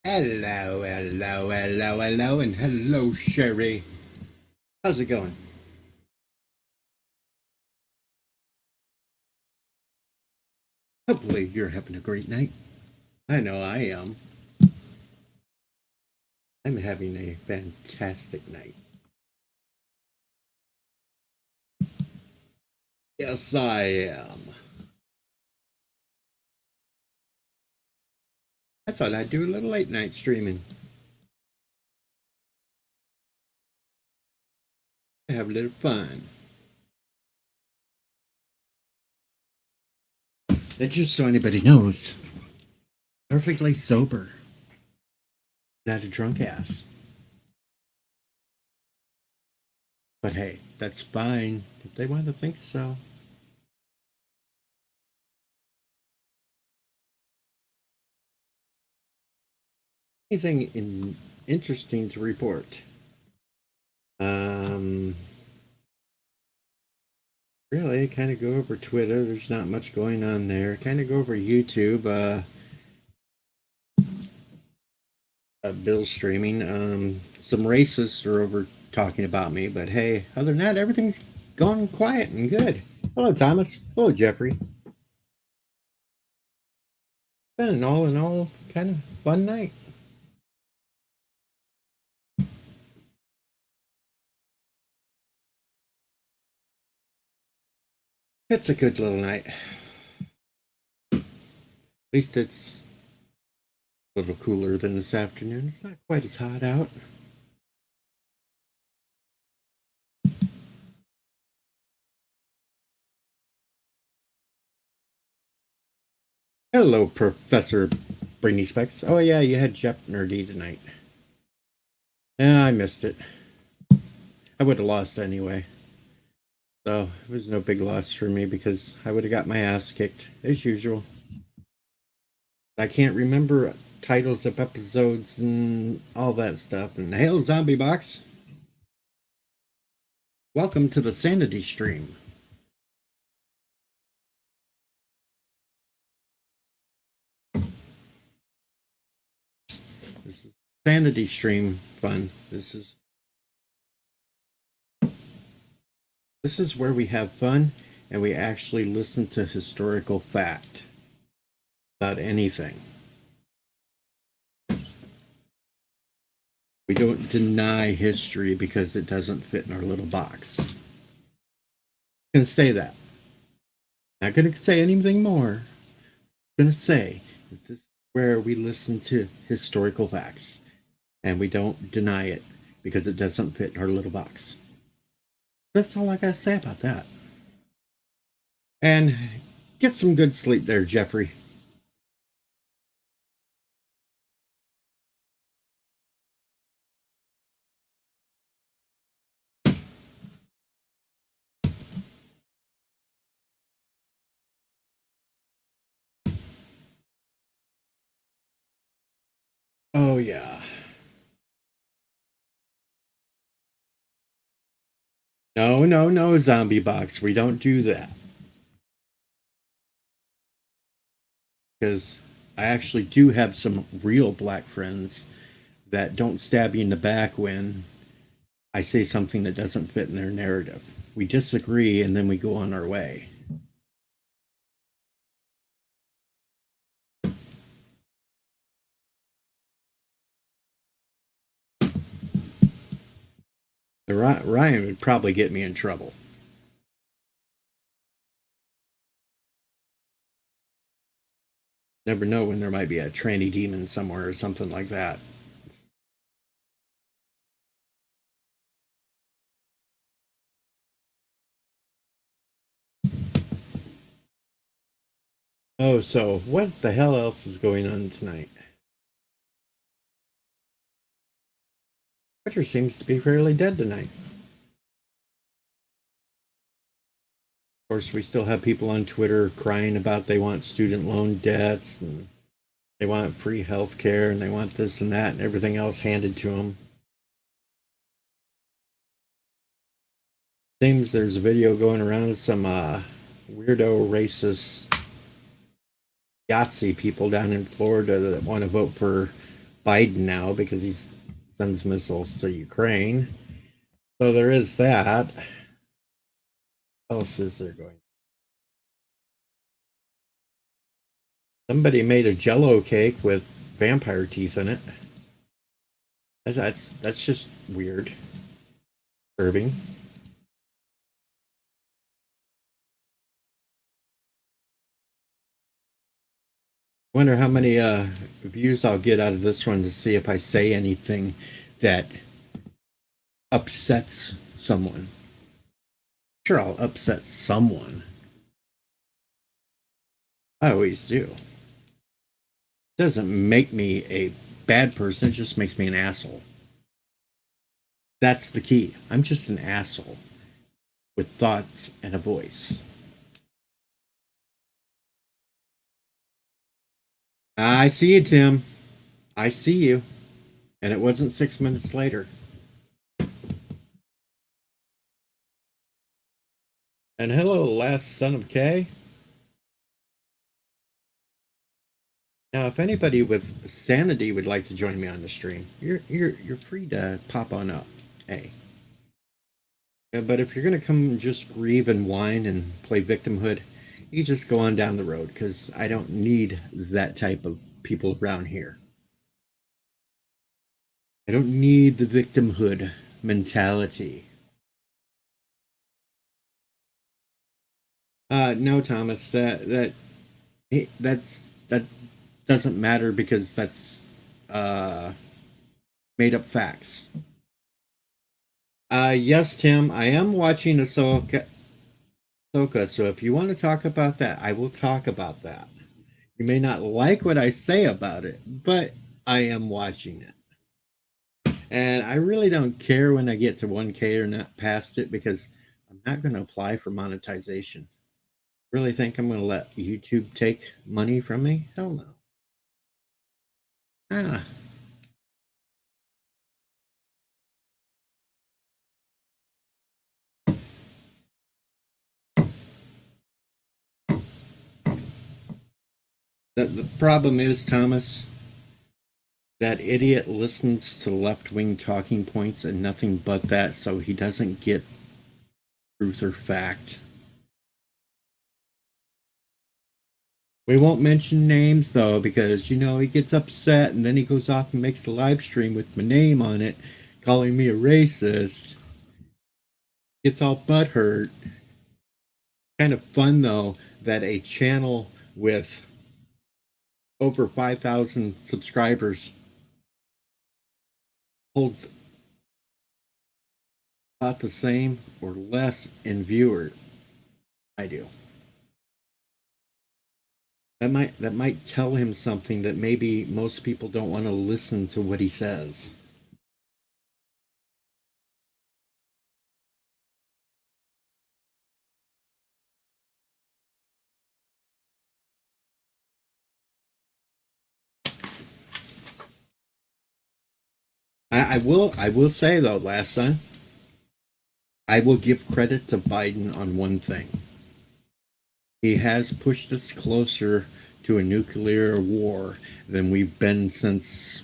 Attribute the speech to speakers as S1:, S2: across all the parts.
S1: Hello, hello, hello, hello, and hello, Sherry. How's it going? Hopefully, you're having a great night. I know I am. I'm having a fantastic night. Yes, I am. I thought I'd do a little late night streaming. Have a little fun. And just so anybody knows, perfectly sober, not a drunk ass. But hey, that's fine if they want to think so. Interesting to report? Um, Really, kind of go over Twitter. There's not much going on there. Kind of go over YouTube. Bill's streaming. Some racists are over talking about me, but hey, other than that, everything's going quiet and good. Hello, Thomas. Hello, Jeffrey. Been an all in all kind of fun night. It's a good little night. At least it's a little cooler than this afternoon. It's not quite as hot out. Hello, Professor Brainy Specs. Oh yeah, you had Jeff Nerdy tonight. Yeah, I missed it. I would have lost anyway. So it was no big loss for me because I would have got my ass kicked as usual. I can't remember titles of episodes and all that stuff. And hail, Zombie Box. Welcome to the Sanity Stream. This is Sanity Stream fun. This is where we have fun and we actually listen to historical fact about anything. We don't deny history because it doesn't fit in our little box. I'm going to say that. Not going to say anything more. I'm going to say that this is where we listen to historical facts and we don't deny it because it doesn't fit in our little box. That's all I got to say about that. And get some good sleep there, Jeffrey. Oh, yeah. No, no, no, Zombie Box. We don't do that. Because I actually do have some real black friends that don't stab you in the back when I say something that doesn't fit in their narrative. We disagree and then we go on our way. Ryan would probably get me in trouble. Never know when there might be a tranny demon somewhere or something like that. Oh, so what the hell else is going on tonight? Twitter seems to be fairly dead tonight. Of course, we still have people on Twitter crying about they want student loan debts and they want free health care and they want this and that and everything else handed to them. Seems there's a video going around of some weirdo racist Yahtzee people down in Florida that want to vote for Biden now because he sends missiles to Ukraine. So there is that. What else is there going? Somebody made a Jello cake with vampire teeth in it. That's just weird. Disturbing. Wonder how many views I'll get out of this one to see if I say anything that upsets someone. Sure, I'll upset someone. I always do. Doesn't make me a bad person, it just makes me an asshole. That's the key. I'm just an asshole with thoughts and a voice. I see you, Tim. I see you. And it wasn't 6 minutes later. And hello, last son of K. Now, if anybody with sanity would like to join me on the stream, you're free to pop on up. Hey. But if you're gonna come just grieve and whine and play victimhood, you just go on down the road because I don't need that type of people around here. I don't need the victimhood mentality. No, Thomas. That doesn't matter because that's made up facts. Yes, Tim. I am watching Ahsoka. So if you want to talk about that, I will talk about that. You may not like what I say about it, but I am watching it. And I really don't care when I get to 1K or not past it because I'm not going to apply for monetization. Really think I'm going to let YouTube take money from me? Hell no. Ah. The problem is, Thomas, that idiot listens to left wing talking points and nothing but that, so he doesn't get truth or fact. We won't mention names though, because he gets upset and then he goes off and makes a live stream with my name on it, calling me a racist. Gets all butthurt. Kind of fun though that a channel with over 5,000 subscribers holds about the same or less in viewer. I do. That might tell him something that maybe most people don't want to listen to what he says. I will say though, last son, I will give credit to Biden on one thing. He has pushed us closer to a nuclear war than we've been since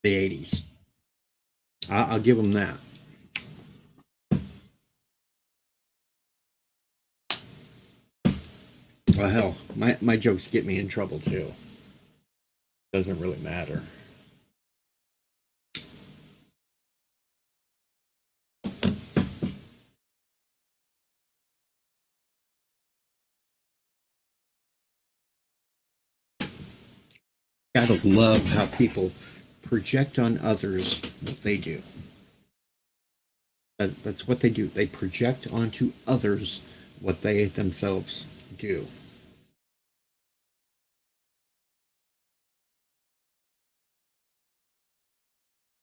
S1: the 80s. I'll give him that. Well, hell, my jokes get me in trouble too. Doesn't really matter. Gotta love how people project on others what they do. That's what they do. They project onto others what they themselves do.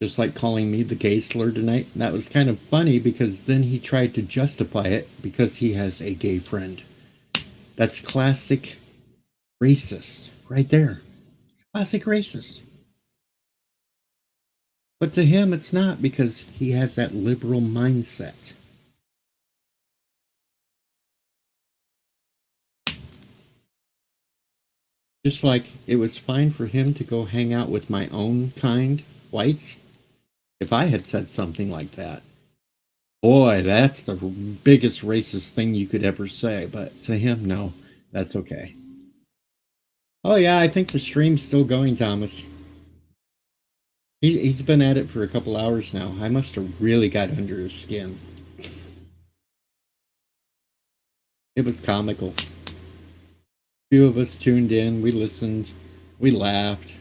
S1: Just like calling me the gay slur tonight. That was kind of funny because then he tried to justify it because he has a gay friend. That's classic racist right there. It's classic racist. But to him, it's not because he has that liberal mindset. Just like it was fine for him to go hang out with my own kind, whites, if I had said something like that. Boy, that's the biggest racist thing you could ever say. But to him, no, that's okay. Oh, yeah, I think the stream's still going, Thomas. He's been at it for a couple hours now. I must have really got under his skin. It was comical. Few of us tuned in, we listened, we laughed.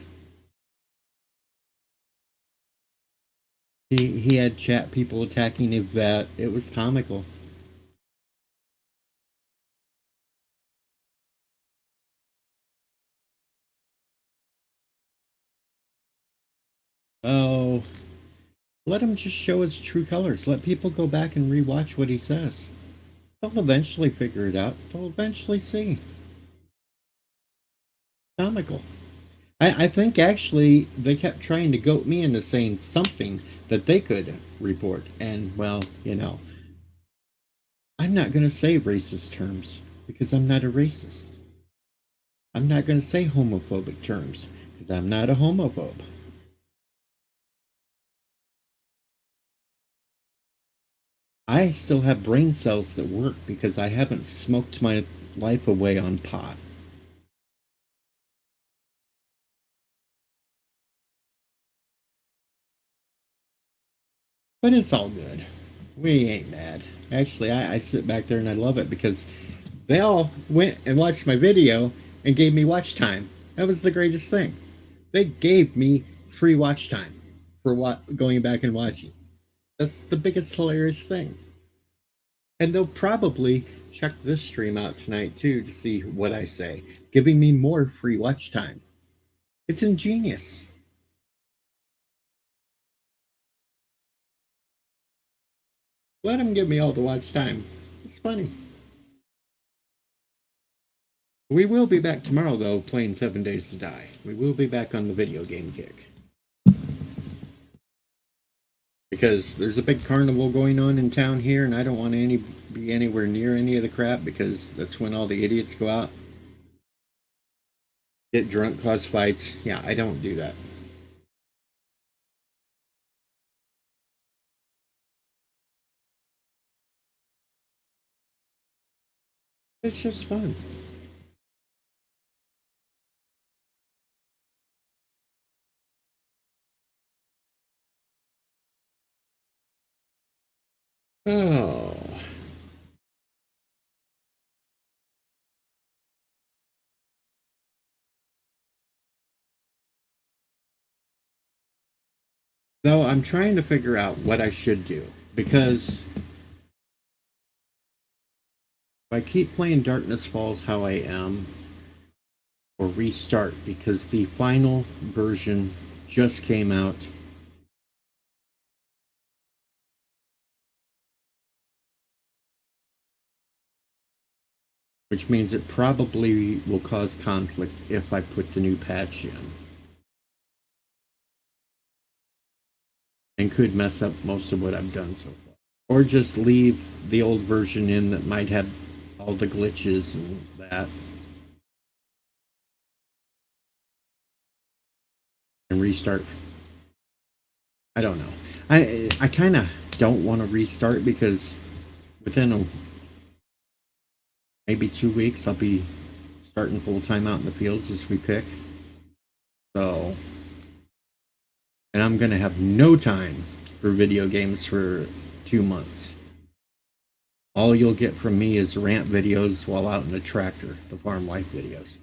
S1: He had chat people attacking Yvette. It was comical. Oh, let him just show his true colors. Let people go back and rewatch what he says. They'll eventually figure it out. They'll eventually see. Comical. I think actually they kept trying to goat me into saying something that they could report. And, well, I'm not going to say racist terms because I'm not a racist. I'm not going to say homophobic terms because I'm not a homophobe. I still have brain cells that work because I haven't smoked my life away on pot. But it's all good. We ain't mad. Actually, I sit back there and I love it because they all went and watched my video and gave me watch time. That was the greatest thing. They gave me free watch time for what going back and watching. That's the biggest hilarious thing. And they'll probably check this stream out tonight too to see what I say, giving me more free watch time. It's ingenious. Let them give me all the watch time. It's funny. We will be back tomorrow, though, playing 7 Days to Die. We will be back on the video game kick. Because there's a big carnival going on in town here, and I don't want to be anywhere near any of the crap because that's when all the idiots go out, get drunk, cause fights. Yeah, I don't do that. It's just fun. Oh. Though I'm trying to figure out what I should do because if I keep playing Darkness Falls how I am, or restart because the final version just came out. Which means it probably will cause conflict if I put the new patch in. And could mess up most of what I've done so far. Or just leave the old version in that might have all the glitches and that. And restart. I don't know. I kind of don't want to restart because within maybe 2 weeks I'll be starting full time out in the fields as we pick. So, and I'm gonna have no time for video games for 2 months. All you'll get from me is rant videos while out in the tractor, the farm life videos.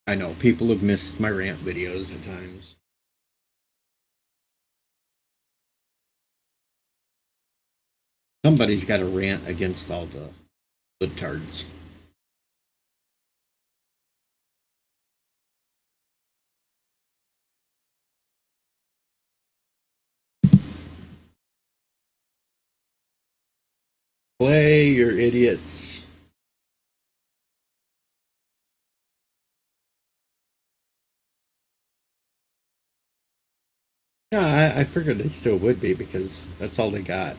S1: I know people have missed my rant videos at times. Somebody's got to rant against all the libtards. Play, your idiots. Yeah, I figured they still would be because that's all they got.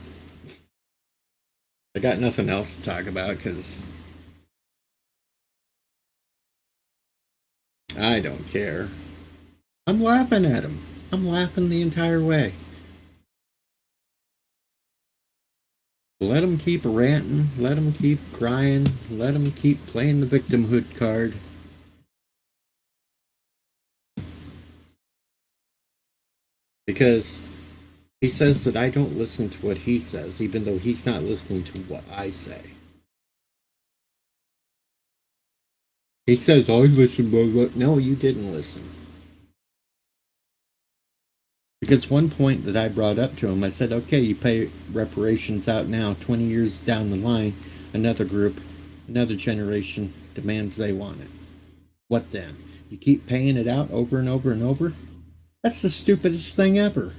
S1: They got nothing else to talk about because I don't care. I'm laughing at him. I'm laughing the entire way. Let him keep ranting. Let him keep crying. Let him keep playing the victimhood card. Because he says that I don't listen to what he says, even though he's not listening to what I say. He says, I listened, but no, you didn't listen. Because one point that I brought up to him, I said, okay, you pay reparations out now, 20 years down the line, another group, another generation demands they want it. What then? You keep paying it out over and over and over? That's the stupidest thing ever.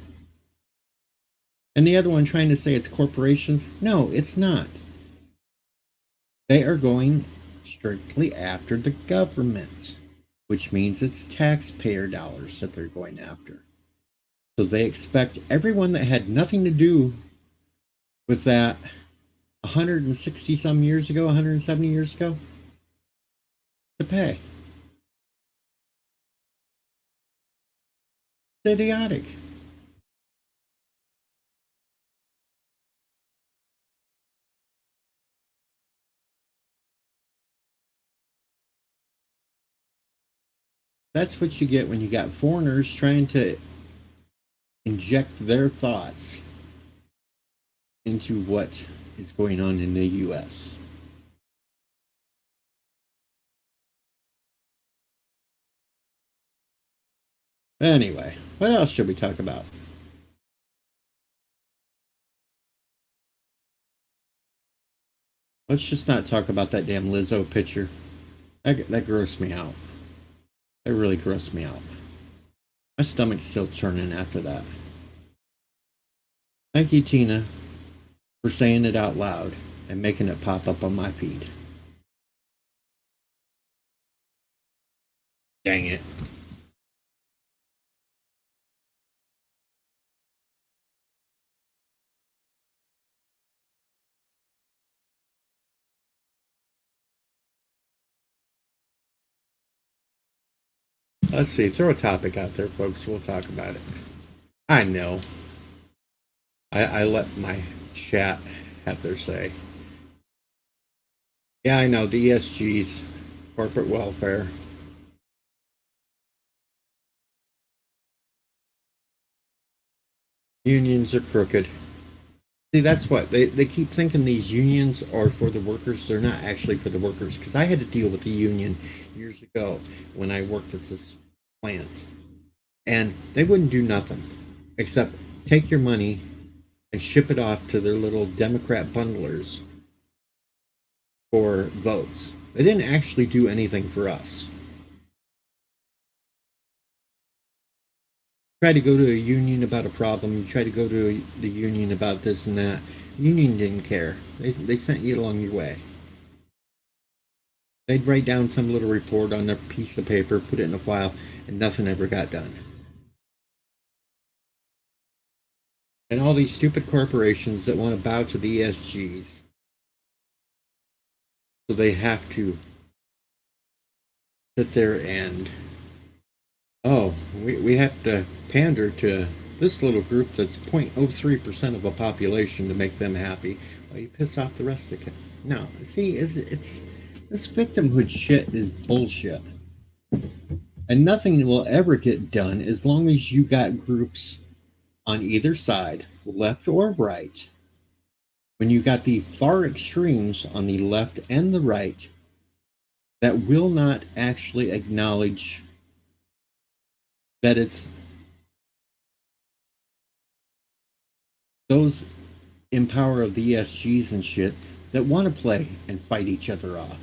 S1: And the other one trying to say it's corporations? No, it's not. They are going strictly after the government, which means it's taxpayer dollars that they're going after. So they expect everyone that had nothing to do with that 160 some years ago, 170 years ago, to pay. It's idiotic. That's what you get when you got foreigners trying to inject their thoughts into what is going on in the US. Anyway, what else should we talk about? Let's just not talk about that damn Lizzo picture. That grossed me out. That really grossed me out. My stomach's still churning after that. Thank you, Tina, for saying it out loud and making it pop up on my feed. Dang it. Let's see. Throw a topic out there, folks. We'll talk about it. I know. I let my chat have their say. Yeah, I know. The ESGs, corporate welfare. Unions are crooked. See, that's what they keep thinking these unions are for the workers. They're not actually for the workers. Because I had to deal with a union years ago when I worked at this plant, and they wouldn't do nothing except take your money and ship it off to their little Democrat bundlers for votes. They didn't actually do anything for us. Try to go to a union about a problem. You try to go to the union about this and that. Union didn't care. They sent you along your way. They'd write down some little report on a piece of paper, put it in a file, and nothing ever got done. And all these stupid corporations that want to bow to the ESGs, so they have to sit there and, oh, we have to pander to this little group that's 0.03% of a population to make them happy. Well, you piss off the rest of the. No, see, it's this victimhood shit is bullshit. And nothing will ever get done as long as you got groups on either side, left or right. When you got the far extremes on the left and the right that will not actually acknowledge that it's those in power of the ESGs and shit that want to play and fight each other off,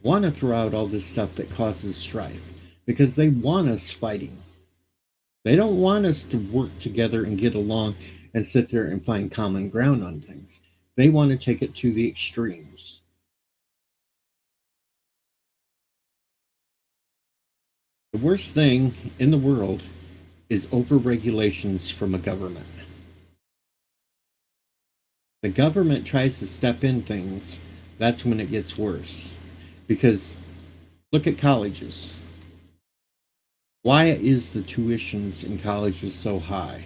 S1: want to throw out all this stuff that causes strife because they want us fighting. They don't want us to work together and get along and sit there and find common ground on things. They want to take it to the extremes. The worst thing in the world is over-regulations from a government. The government tries to step in things, that's when it gets worse. Because look at colleges. Why is the tuitions in colleges so high?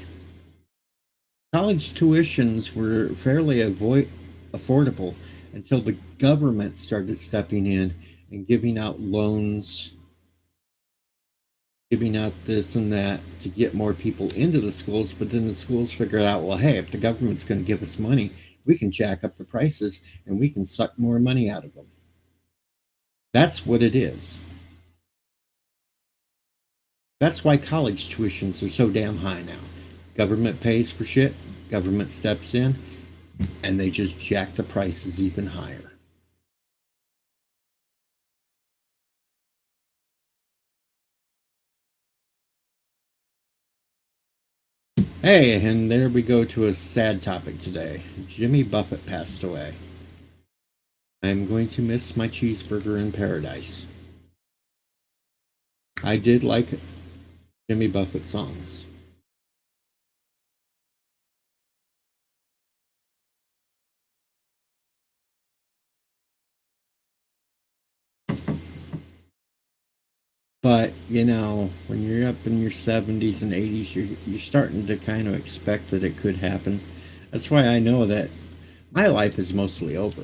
S1: College tuitions were fairly affordable until the government started stepping in and giving out loans, giving out this and that to get more people into the schools. But then the schools figured out, well, hey, if the government's going to give us money, we can jack up the prices and we can suck more money out of them. That's what it is. That's why college tuitions are so damn high now. Government pays for shit, government steps in, and they just jack the prices even higher. Hey, and there we go to a sad topic today. Jimmy Buffett passed away. I'm going to miss my cheeseburger in paradise. I did like Jimmy Buffett songs. But, you know, when you're up in your 70s and 80s, you're starting to kind of expect that it could happen. That's why I know that my life is mostly over.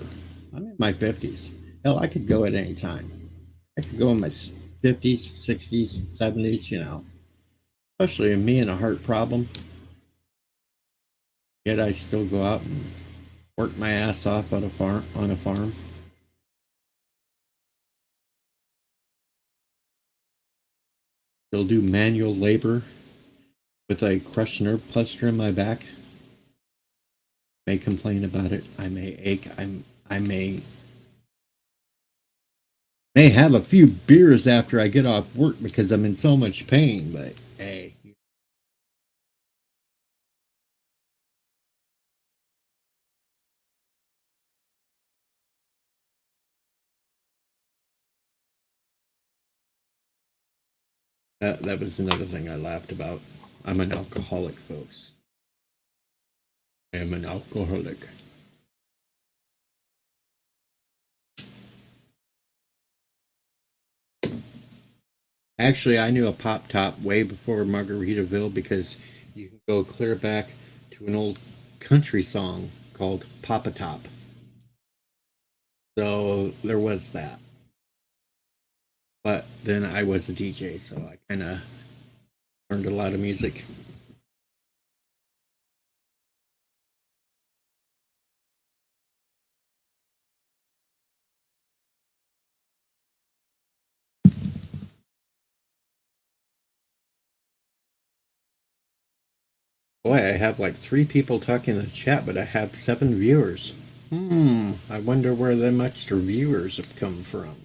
S1: I'm in my 50s. Hell, I could go at any time. I could go in my 50s, 60s, 70s, you know. Especially me and a heart problem. Yet I still go out and work my ass off on a farm. Still do manual labor with a crushed nerve cluster in my back. May complain about it. I may ache. I may have a few beers after I get off work because I'm in so much pain. But hey, that was another thing I laughed about. I'm an alcoholic, folks. I am an alcoholic. Actually, I knew a pop top way before Margaritaville because you can go clear back to an old country song called Papa Top. So there was that. But then I was a DJ, so I kind of learned a lot of music. Boy, I have like 3 people talking in the chat, but I have 7 viewers. I wonder where them extra viewers have come from.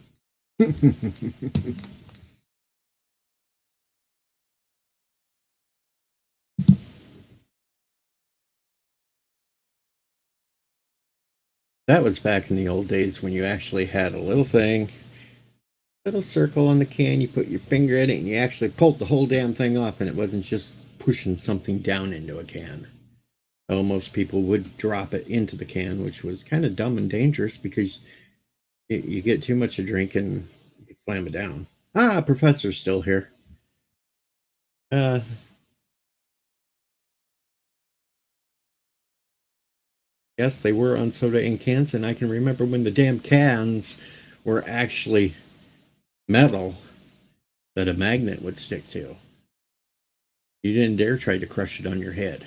S1: That was back in the old days when you actually had a little thing, little circle on the can, you put your finger in it, and you actually pulled the whole damn thing off, and it wasn't just pushing something down into a can. Oh, most people would drop it into the can, which was kind of dumb and dangerous because you get too much to drink and you slam it down. Ah, Professor's still here. Uh, yes, they were on soda in cans, and I can remember when the damn cans were actually metal that a magnet would stick to. You didn't dare try to crush it on your head.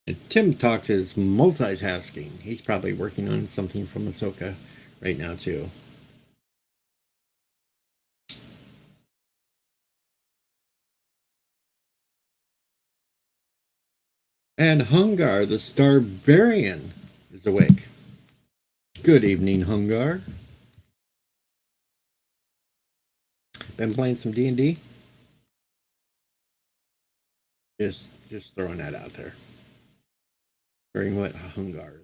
S1: And Tim Talk is multitasking. He's probably working on something from Ahsoka right now, too. And Hungar, the Starvarian, is awake. Good evening, Hungar. Been playing some D&D? Just throwing that out there. Hearing what Hungar.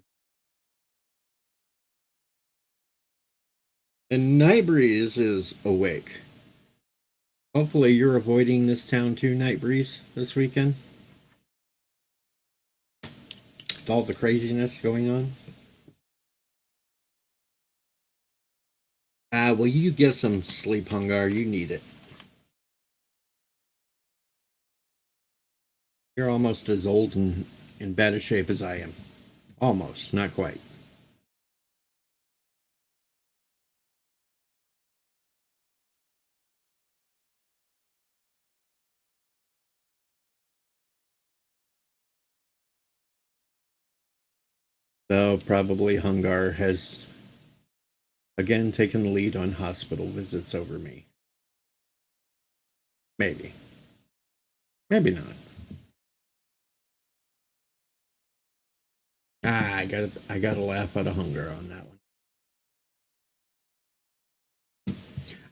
S1: And Nightbreeze is awake. Hopefully you're avoiding this town too, Nightbreeze, this weekend. With all the craziness going on. Well, you get some sleep, Hungar. You need it. You're almost as old and in bad a shape as I am. Almost, not quite. Though probably Hungar has again taken the lead on hospital visits over me. Maybe. Maybe not. I got to laugh out of Hungar on that one.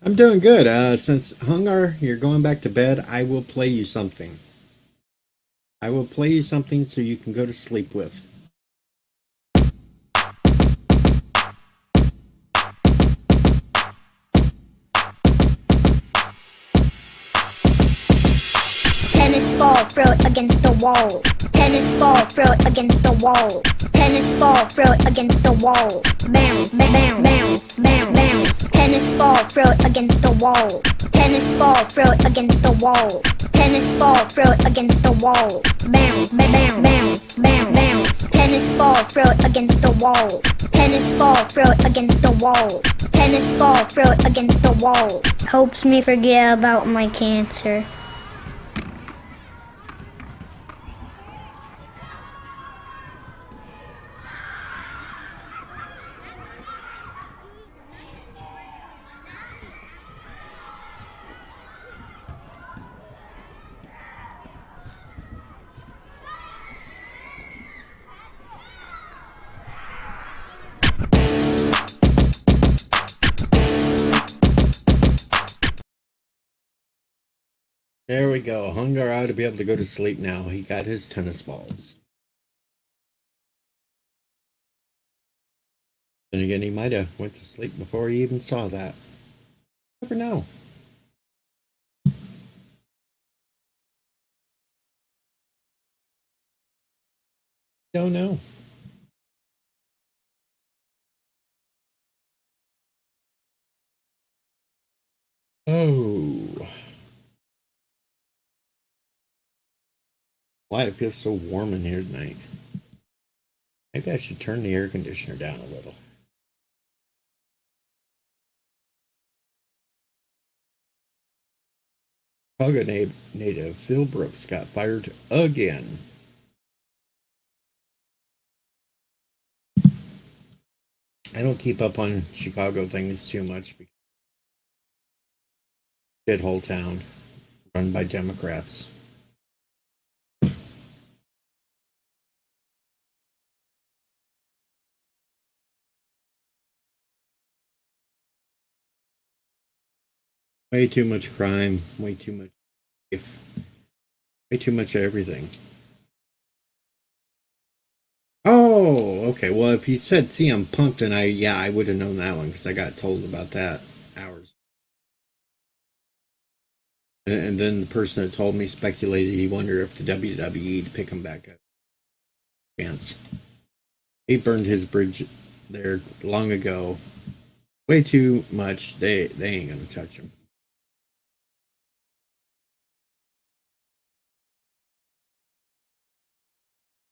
S1: I'm doing good. Since Hungar, you're going back to bed, I will play you something. I will play you something so you can go to sleep with.
S2: Tennis ball, throw it against the wall. Tennis ball, throw it against the wall. Tennis ball, throw it against the wall. Bounce, bounce, bounce, bounce, bounce. Tennis ball, throw it against the wall. Tennis ball, throw it against the wall. Tennis ball, throw it against the wall. Bounce, bounce, bounce, bounce, bounce. Tennis ball, throw it against the wall. Tennis ball, throw it against the wall. Tennis ball, throw it against the wall. Helps me forget about my cancer.
S1: There we go. Hungar ought to be able to go to sleep now. He got his tennis balls. And again, he might have went to sleep before he even saw that. Never know. Don't know. Oh. Why it feels so warm in here tonight. Maybe I should turn the air conditioner down a little. Chicago native Phil Brooks got fired again. I don't keep up on Chicago things too much because shithole town run by Democrats. Way too much crime, way too much way too much of everything. Oh, okay. Well, if he said CM Punk, then I would have known that one because I got told about that hours. And then the person that told me speculated he wondered if the WWE to pick him back up. Chance. He burned his bridge there long ago. Way too much. They ain't gonna touch him.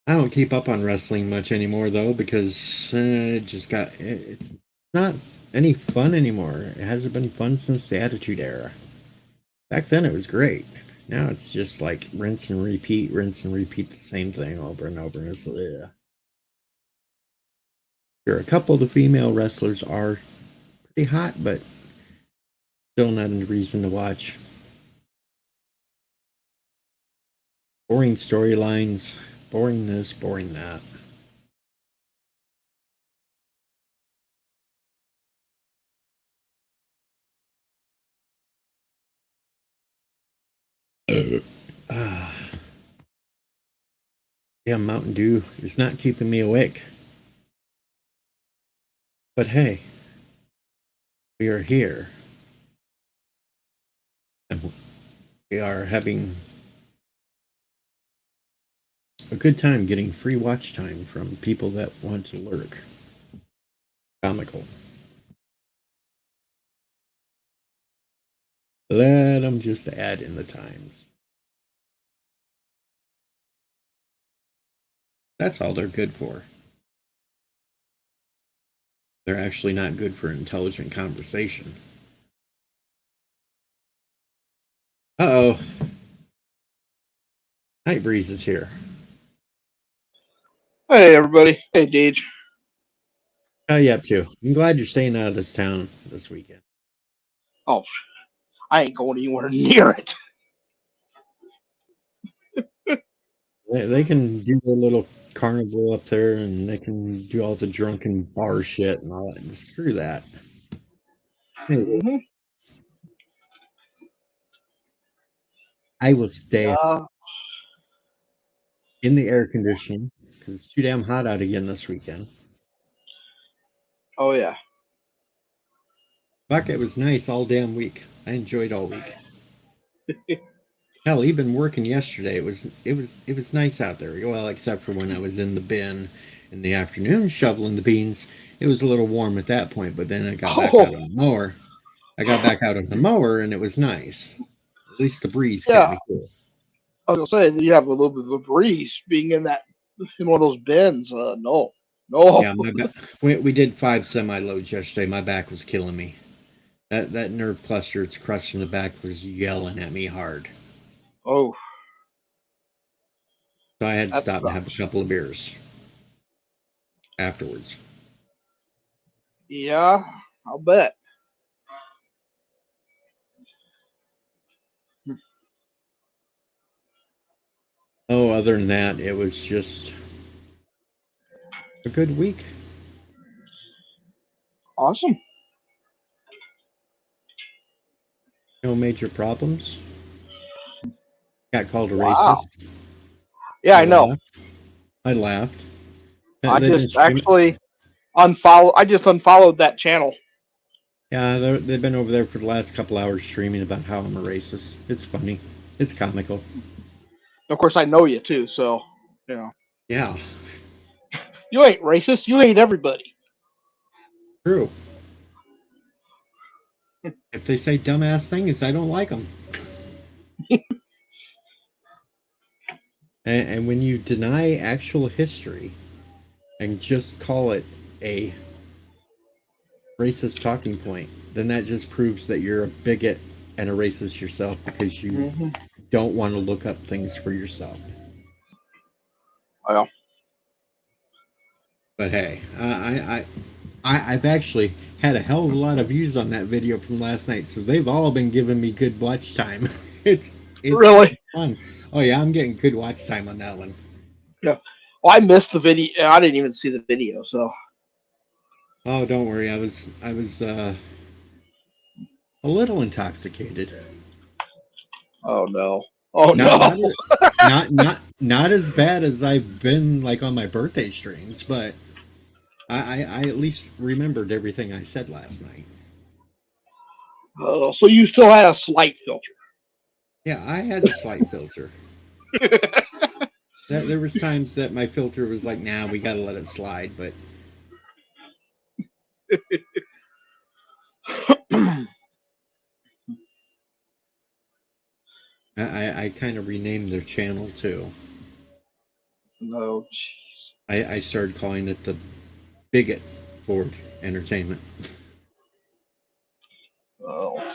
S1: I don't keep up on wrestling much anymore though because it's not any fun anymore. It hasn't been fun since the Attitude Era. Back then it was great. Now it's just like rinse and repeat the same thing over and over. And it's Sure, a couple of the female wrestlers are pretty hot, but still not a reason to watch. Boring storylines, boring this, boring that. Uh, yeah, Mountain Dew is not keeping me awake. But hey, we are here. And we are having a good time getting free watch time from people that want to lurk. Comical. Let them just add in the times. That's all they're good for. They're actually not good for intelligent conversation. Uh-oh. Night Breeze is here.
S3: Hey, everybody. Hey, Deej.
S1: How you up to? I'm glad you're staying out of this town this weekend.
S3: Oh, I ain't going anywhere near it.
S1: They can do their little carnival up there, and they can do all the drunken bar shit and all that. Screw that. Anyway,
S3: Mm-hmm.
S1: I will stay
S3: Uh,
S1: in the air conditioning because it's too damn hot out again this weekend.
S3: oh, yeah.
S1: Fuck, it was nice all damn week. I enjoyed all week. Hell, even working yesterday, it was nice out there. Well, except for when I was in the bin in the afternoon shoveling the beans. It was a little warm at that point, but then I got back out of the mower. I got back out of the mower, and it was nice. At least the breeze kept
S3: Yeah,
S1: me cool.
S3: I was going to say, you have a little bit of a breeze being in one of those bins. No.
S1: Yeah, we did 5 semi-loads yesterday. My back was killing me. That nerve cluster, it's crushed in the back, was yelling at me hard.
S3: Oh,
S1: So I had to
S3: that
S1: stop and have a
S3: sucks.
S1: couple of beers afterwards.
S3: Yeah, I'll bet.
S1: Oh, other than that, it was just a good week.
S3: Awesome.
S1: No major problems. Got called a
S3: Wow.
S1: racist.
S3: Yeah, I know.
S1: I laughed.
S3: I
S1: They've been
S3: just
S1: streaming-
S3: actually I just unfollowed that channel.
S1: Yeah, they've been over there for the last couple hours streaming about how I'm a racist. It's funny. It's comical.
S3: Of course, I know you, too, so, you know.
S1: Yeah,
S3: You ain't racist. You hate everybody.
S1: true. If they say dumbass things, I don't like them. And when you deny actual history and just call it a racist talking point, then that just proves that you're a bigot and a racist yourself because you
S3: Mm-hmm.
S1: don't want to look up things for yourself.
S3: Well.
S1: But hey, I've actually had a hell of a lot of views on that video from last night, so they've all been giving me good watch time. It's
S3: Really?
S1: fun. Oh yeah, I'm getting good watch time on that one.
S3: Yeah. Well, I missed the video. I didn't even see the video, so.
S1: Oh, don't worry. I was a little intoxicated.
S3: Oh no. Oh
S1: Not
S3: no.
S1: not as bad as I've been like on my birthday streams, but I at least remembered everything I said last night.
S3: So you still had a slight filter.
S1: Yeah, I had a slight filter. There was times that my filter was like, nah, we gotta let it slide, but I kind of renamed their channel too.
S3: No.
S1: I started calling it the Bigot Ford Entertainment.
S3: Oh.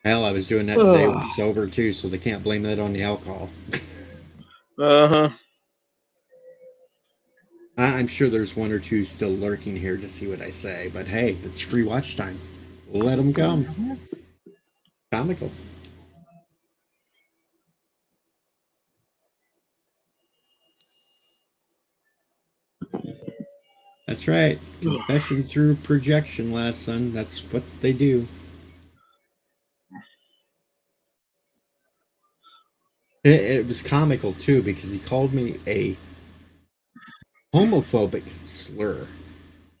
S1: Hell, I was doing that today when sober too, so they can't blame that on the alcohol.
S3: Uh-huh.
S1: I'm sure there's one or two still lurking here to see what I say, but hey, it's free watch time. Let them come. Comical. That's right. Confession through projection, last son. That's what they do. It was comical too because he called me a homophobic slur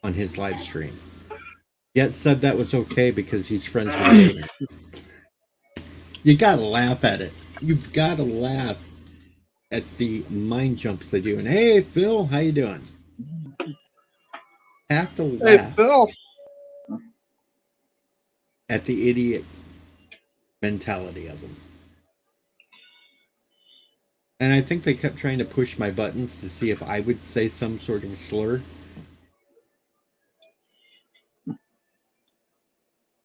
S1: on his live stream. Yet said that was okay because he's friends with Dana. You gotta laugh at it. You've gotta laugh at the mind jumps they do. And hey, Phil, how you doing? Have to
S3: Hey,
S1: laugh.
S3: Phil.
S1: at the idiot mentality of them. And I think they kept trying to push my buttons to see if I would say some sort of slur.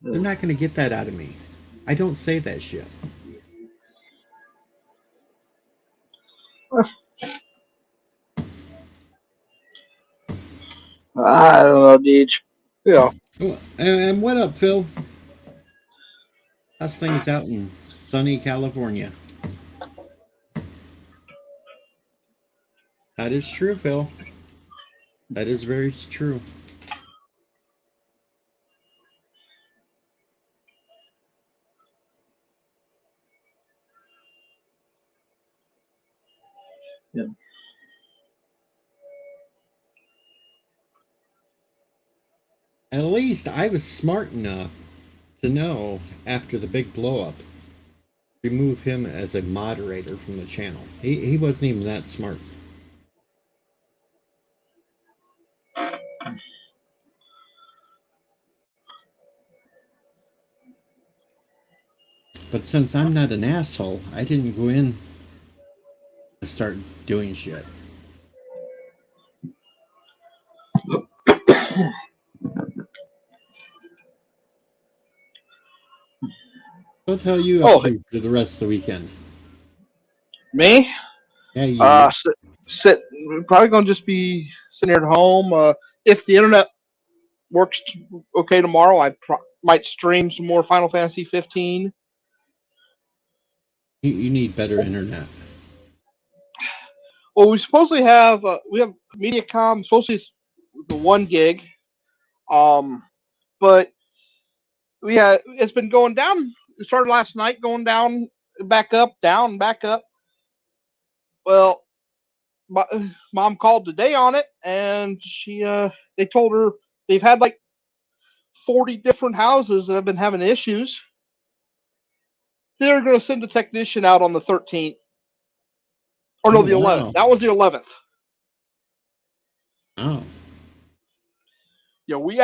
S1: They're not going to get that out of me. I don't say that shit.
S3: I don't know, Deej. Yeah.
S1: And what up, Phil? How's things out in sunny California? That is true, Phil. That is very true.
S3: Yeah.
S1: At least I was smart enough to know after the big blow up, remove him as a moderator from the channel. He wasn't even that smart. But since I'm not an asshole, I didn't go in and start doing shit. What the hell are you up to for the rest of the weekend?
S3: Me?
S1: Yeah, you.
S3: Probably gonna just be sitting here at home. If the internet works okay tomorrow, I might stream some more Final Fantasy 15.
S1: You need better internet.
S3: Well, we supposedly have Mediacom supposedly the 1 gig, but it's been going down. It started last night, going down, back up, down, back up. Well, Mom called today on it, and they told her they've had like 40 different houses that have been having issues. They're going to send a technician out on the 13th. Or no, the 11th. Wow. That was the 11th.
S1: Oh.
S3: Yeah, we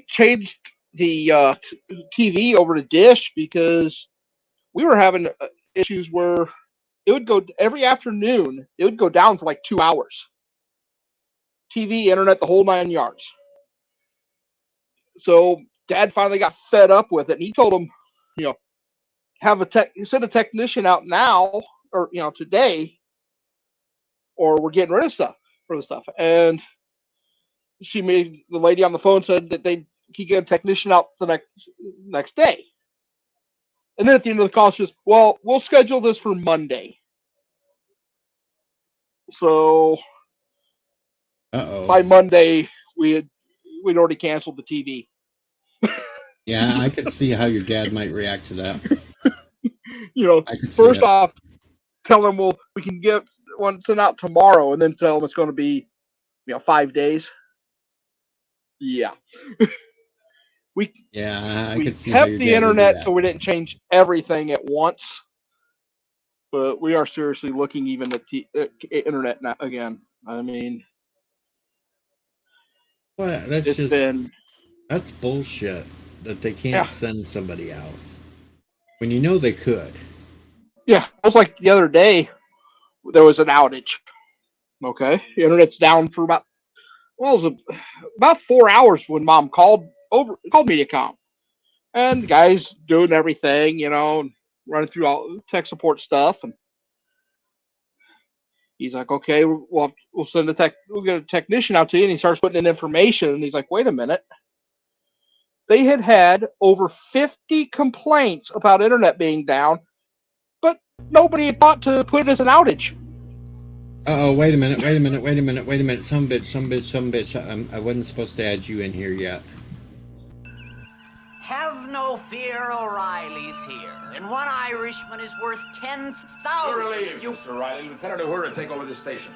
S3: changed the TV over to dish because we were having issues where it would go every afternoon. It would go down for like 2 hours. TV, internet, the whole 9 yards. So Dad finally got fed up with it, and he told him, send a technician out now, or today, or we're getting rid of stuff for the stuff. And the lady on the phone said that he get a technician out the next day. And then at the end of the call, she says, "Well, we'll schedule this for Monday." So by Monday, we'd already canceled the TV.
S1: Yeah, I could see how your dad might react to that.
S3: First off, tell him, well, we can get one sent out tomorrow, and then tell him it's going to be, 5 days. Yeah.
S1: I could see
S3: kept the internet, so we didn't change everything at once. But we are seriously looking even at internet now again. I mean,
S1: well, that's bullshit that they can't send somebody out when you know they could.
S3: Yeah, it was like the other day there was an outage. Okay, the internet's down for about 4 hours when Mom called Mediacom, and the guy's doing everything, running through all tech support stuff, and he's like, "Okay, we'll send we'll get a technician out to you," and he starts putting in information, and he's like, "Wait a minute." They had over 50 complaints about internet being down, but nobody had thought to put it as an outage.
S1: Wait a minute. Some bitch. I wasn't supposed to add you in here yet.
S4: Have no fear, O'Reilly's here, and one Irishman is worth 10,000.
S5: You're relieved, Mr. O'Reilly. Lieutenant Uhura to take over the station.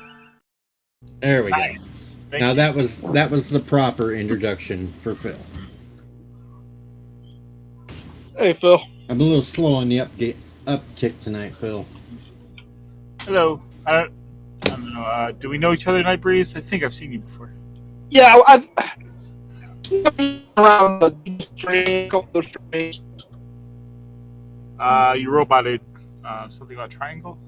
S1: There we go.
S6: Nice.
S1: Now that was the proper introduction for Phil.
S3: Hey, Phil.
S1: I'm a little slow on the uptick tonight, Phil.
S6: Hello. I don't know. Do we know each other, Nightbreeze? I think I've seen you before.
S3: Yeah, around the stream, couple of streams.
S6: You roboted something about triangle.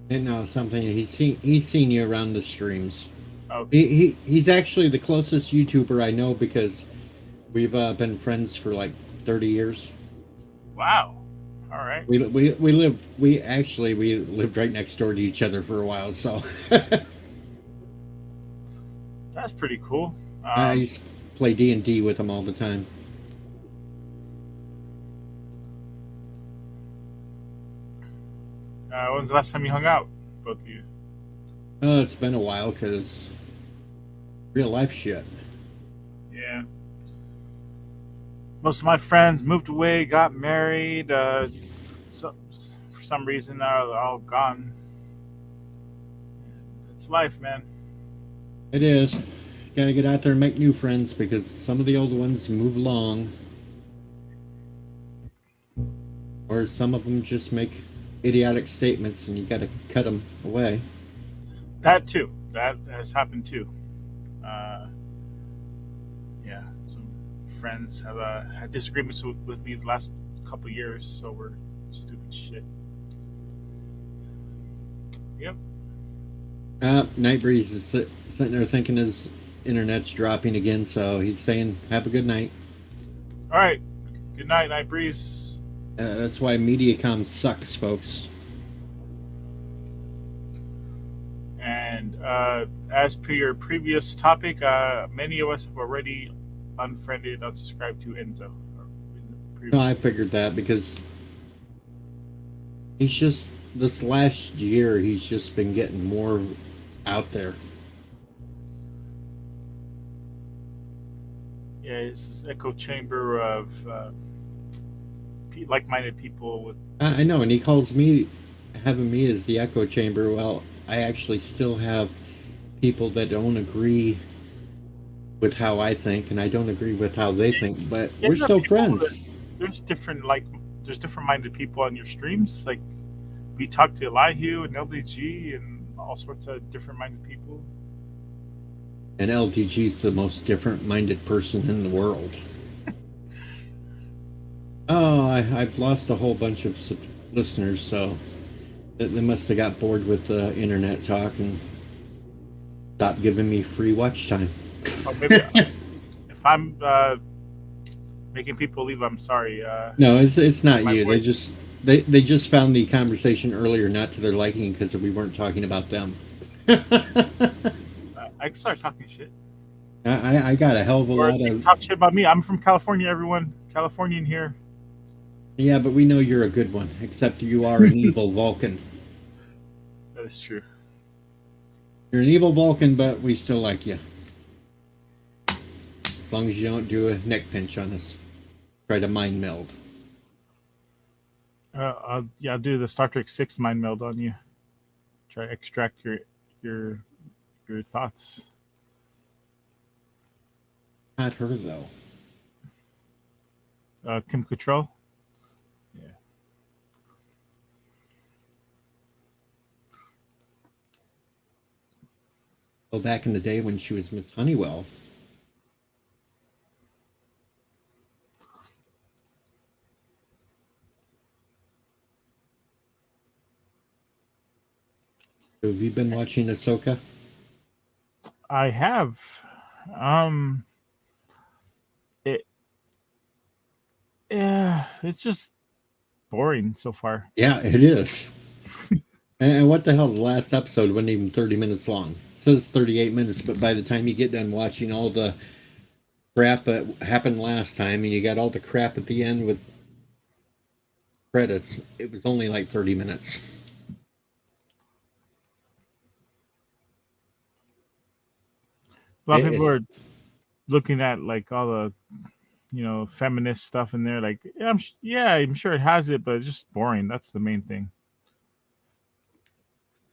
S1: And no, something he's seen you around the streams.
S6: Okay.
S1: He's actually the closest YouTuber I know because we've been friends for like 30 years.
S6: Wow. All right.
S1: We lived right next door to each other for a while, so
S6: That's pretty cool.
S1: I used to play D&D with him all the time.
S6: When's the last time you hung out, both of you?
S1: Oh, it's been a while because real life shit.
S6: Yeah. Most of my friends moved away, got married. So, for some reason, they're all gone. It's life, man.
S1: It is. Gotta get out there and make new friends because some of the old ones move along. Or some of them just make idiotic statements and you gotta cut them away.
S6: That too. That has happened too. Yeah, some friends have had disagreements with me the last couple years, so we're stupid shit. Yep.
S1: Nightbreeze is sitting there thinking his internet's dropping again, so he's saying, have a good night.
S6: All right. Good night, Nightbreeze.
S1: That's why Mediacom sucks, folks.
S6: And as per your previous topic, many of us have already unfriended, unsubscribed to Enzo.
S1: No, I figured that because he's just, this last year, he's just been getting more out there.
S6: Yeah, it's this echo chamber of like-minded people with.
S1: I know, and he calls me, having me as the echo chamber. Well, I actually still have people that don't agree with how I think, and I don't agree with how they think, but
S6: Yeah,
S1: we're
S6: there are
S1: still
S6: people
S1: friends.
S6: There's different-minded people on your streams. Like we talk to Elihu and LDG and all sorts of different-minded people.
S1: And LDG's the most different-minded person in the world. Oh, I've lost a whole bunch of listeners, so they must have got bored with the internet talk and stopped giving me free watch time.
S6: Or maybe if I'm making people leave, I'm sorry.
S1: No, it's not
S6: My
S1: you.
S6: voice.
S1: They just found the conversation earlier not to their liking because we weren't talking about them.
S6: I can start talking shit.
S1: I got a hell of a
S6: Or
S1: lot
S6: you can
S1: of
S6: talk shit about me. I'm from California, everyone. Californian here.
S1: yeah, but we know you're a good one. Except you are an evil Vulcan.
S6: That is true.
S1: You're an evil Vulcan, but we still like you. As long as you don't do a neck pinch on us. Try to mind meld.
S6: I'll do the Star Trek 6 mind meld on you. Try to extract your thoughts.
S1: Not her though.
S6: Kim Cattrall. Yeah.
S1: Well, back in the day when she was Miss Honeywell. So have you been watching Ahsoka?
S6: I have. Yeah, it's just boring so far.
S1: Yeah, it is. And what the hell? The last episode wasn't even 30 minutes long. It says 38 minutes, but by the time you get done watching all the crap that happened last time and you got all the crap at the end with credits, it was only like 30 minutes.
S6: A lot of people are looking at like all the, feminist stuff in there. Like, I'm sure it has it, but it's just boring. That's the main thing.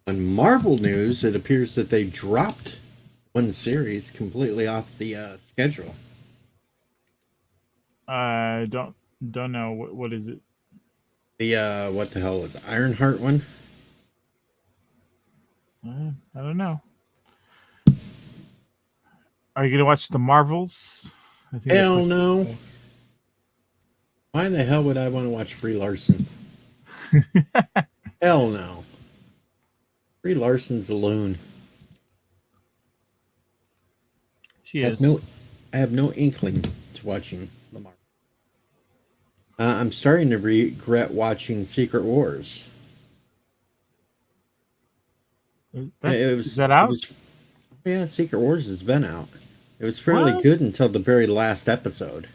S1: On Marvel news, it appears that they dropped one series completely off the schedule.
S6: I don't know what is it.
S1: The what the hell was it? Ironheart one?
S6: I don't know. Are you gonna watch the Marvels? I think they
S1: Hell
S6: pushed-
S1: no. Why in the hell would I want to watch Brie Larson? Hell no. Brie Larson's a loon.
S6: She
S1: I
S6: is.
S1: have no inkling to watching the Marvel. I'm starting to regret watching Secret Wars.
S6: Is that out?
S1: Yeah, Secret Wars has been out. It was fairly
S6: What?
S1: good until the very last episode.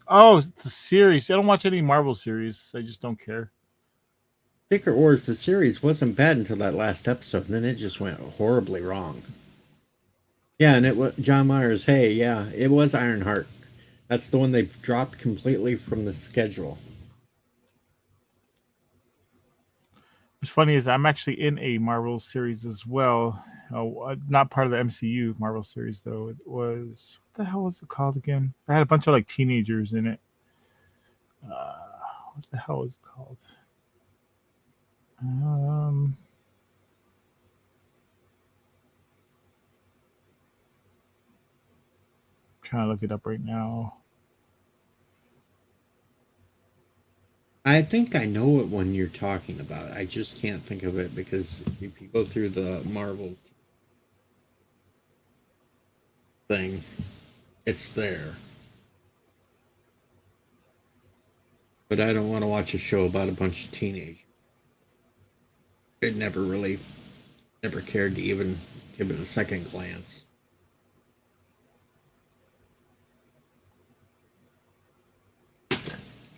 S6: Oh, it's a series. I don't watch any Marvel series. I just don't care.
S1: Secret Wars, the series, wasn't bad until that last episode, and then it just went horribly wrong. Yeah, and it was John Myers. Hey, yeah, it was Ironheart. That's the one they dropped completely from the schedule.
S6: What's funny is I'm actually in a Marvel series as well. Not part of the MCU Marvel series though. It was, what the hell was it called again? I had a bunch of like teenagers in it. What the hell was it called? Trying to look it up right now.
S1: I think I know what one you're talking about. I just can't think of it because if you go through the Marvel thing, it's there. But I don't want to watch a show about a bunch of teenagers. It never cared to even give it a second glance.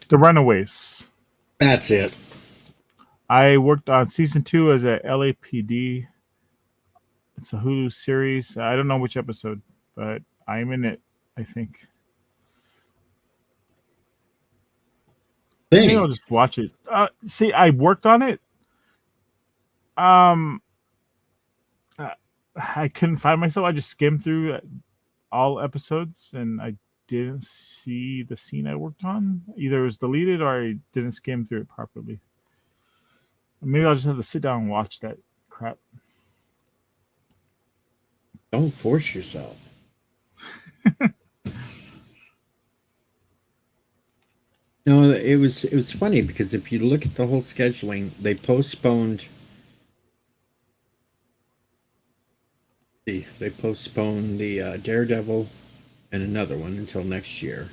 S6: The Runaways.
S1: That's it.
S6: I worked on season 2 as a LAPD. It's a Hulu series. I don't know which episode, but I'm in it, I think. Maybe I'll just watch it. See, I worked on it. I couldn't find myself. I just skimmed through all episodes, and I didn't see the scene I worked on. Either it was deleted or I didn't skim through it properly. Maybe I'll just have to sit down and watch that crap.
S1: Don't force yourself. No, it was funny because if you look at the whole scheduling, they postponed. They postponed the Daredevil and another one until next year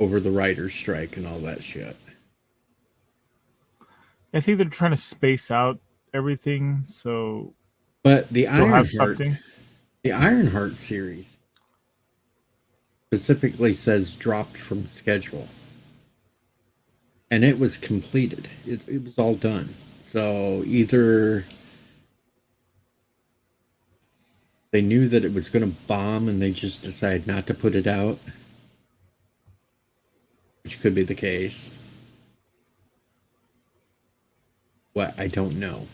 S1: over the writer's strike and all that shit.
S6: I think they're trying to space out everything, so
S1: but the Ironheart series specifically says dropped from schedule, and it was completed. It was all done. So either they knew that it was going to bomb and they just decided not to put it out, which could be the case. What, I don't know.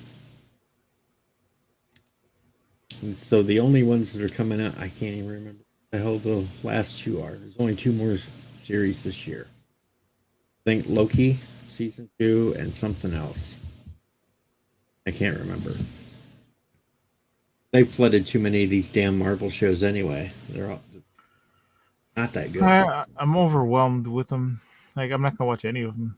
S1: And so the only ones that are coming out, I can't even remember what the hell the last two are. There's only 2 more series this year. I think Loki season 2 and something else. I can't remember. They've flooded too many of these damn Marvel shows anyway. They're all not that good.
S6: I'm overwhelmed with them. Like, I'm not gonna watch any of them.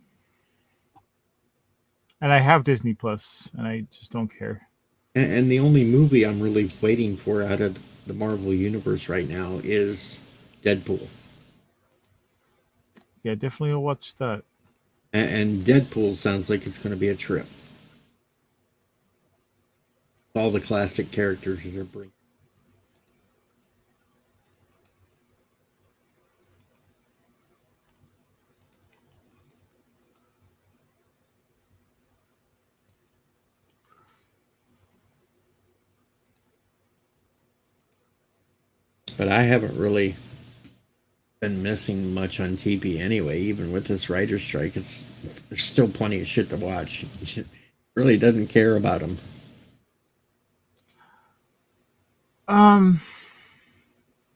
S6: And I have Disney Plus, and I just don't care.
S1: And the only movie I'm really waiting for out of the Marvel Universe right now is Deadpool.
S6: Yeah, definitely will watch that.
S1: And Deadpool sounds like it's going to be a trip. All the classic characters that they're bringing. But I haven't really been missing much on TV anyway. Even with this writer's strike, there's still plenty of shit to watch. It really doesn't care about them.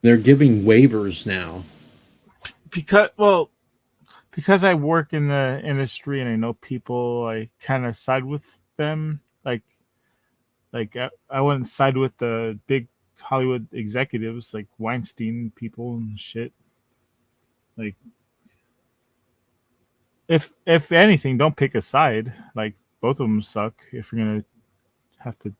S1: They're giving waivers now.
S6: Because I work in the industry and I know people, I kind of side with them. Like I wouldn't side with the big Hollywood executives, like Weinstein people and shit. Like, if anything, don't pick a side. Like, both of them suck. If you're gonna have to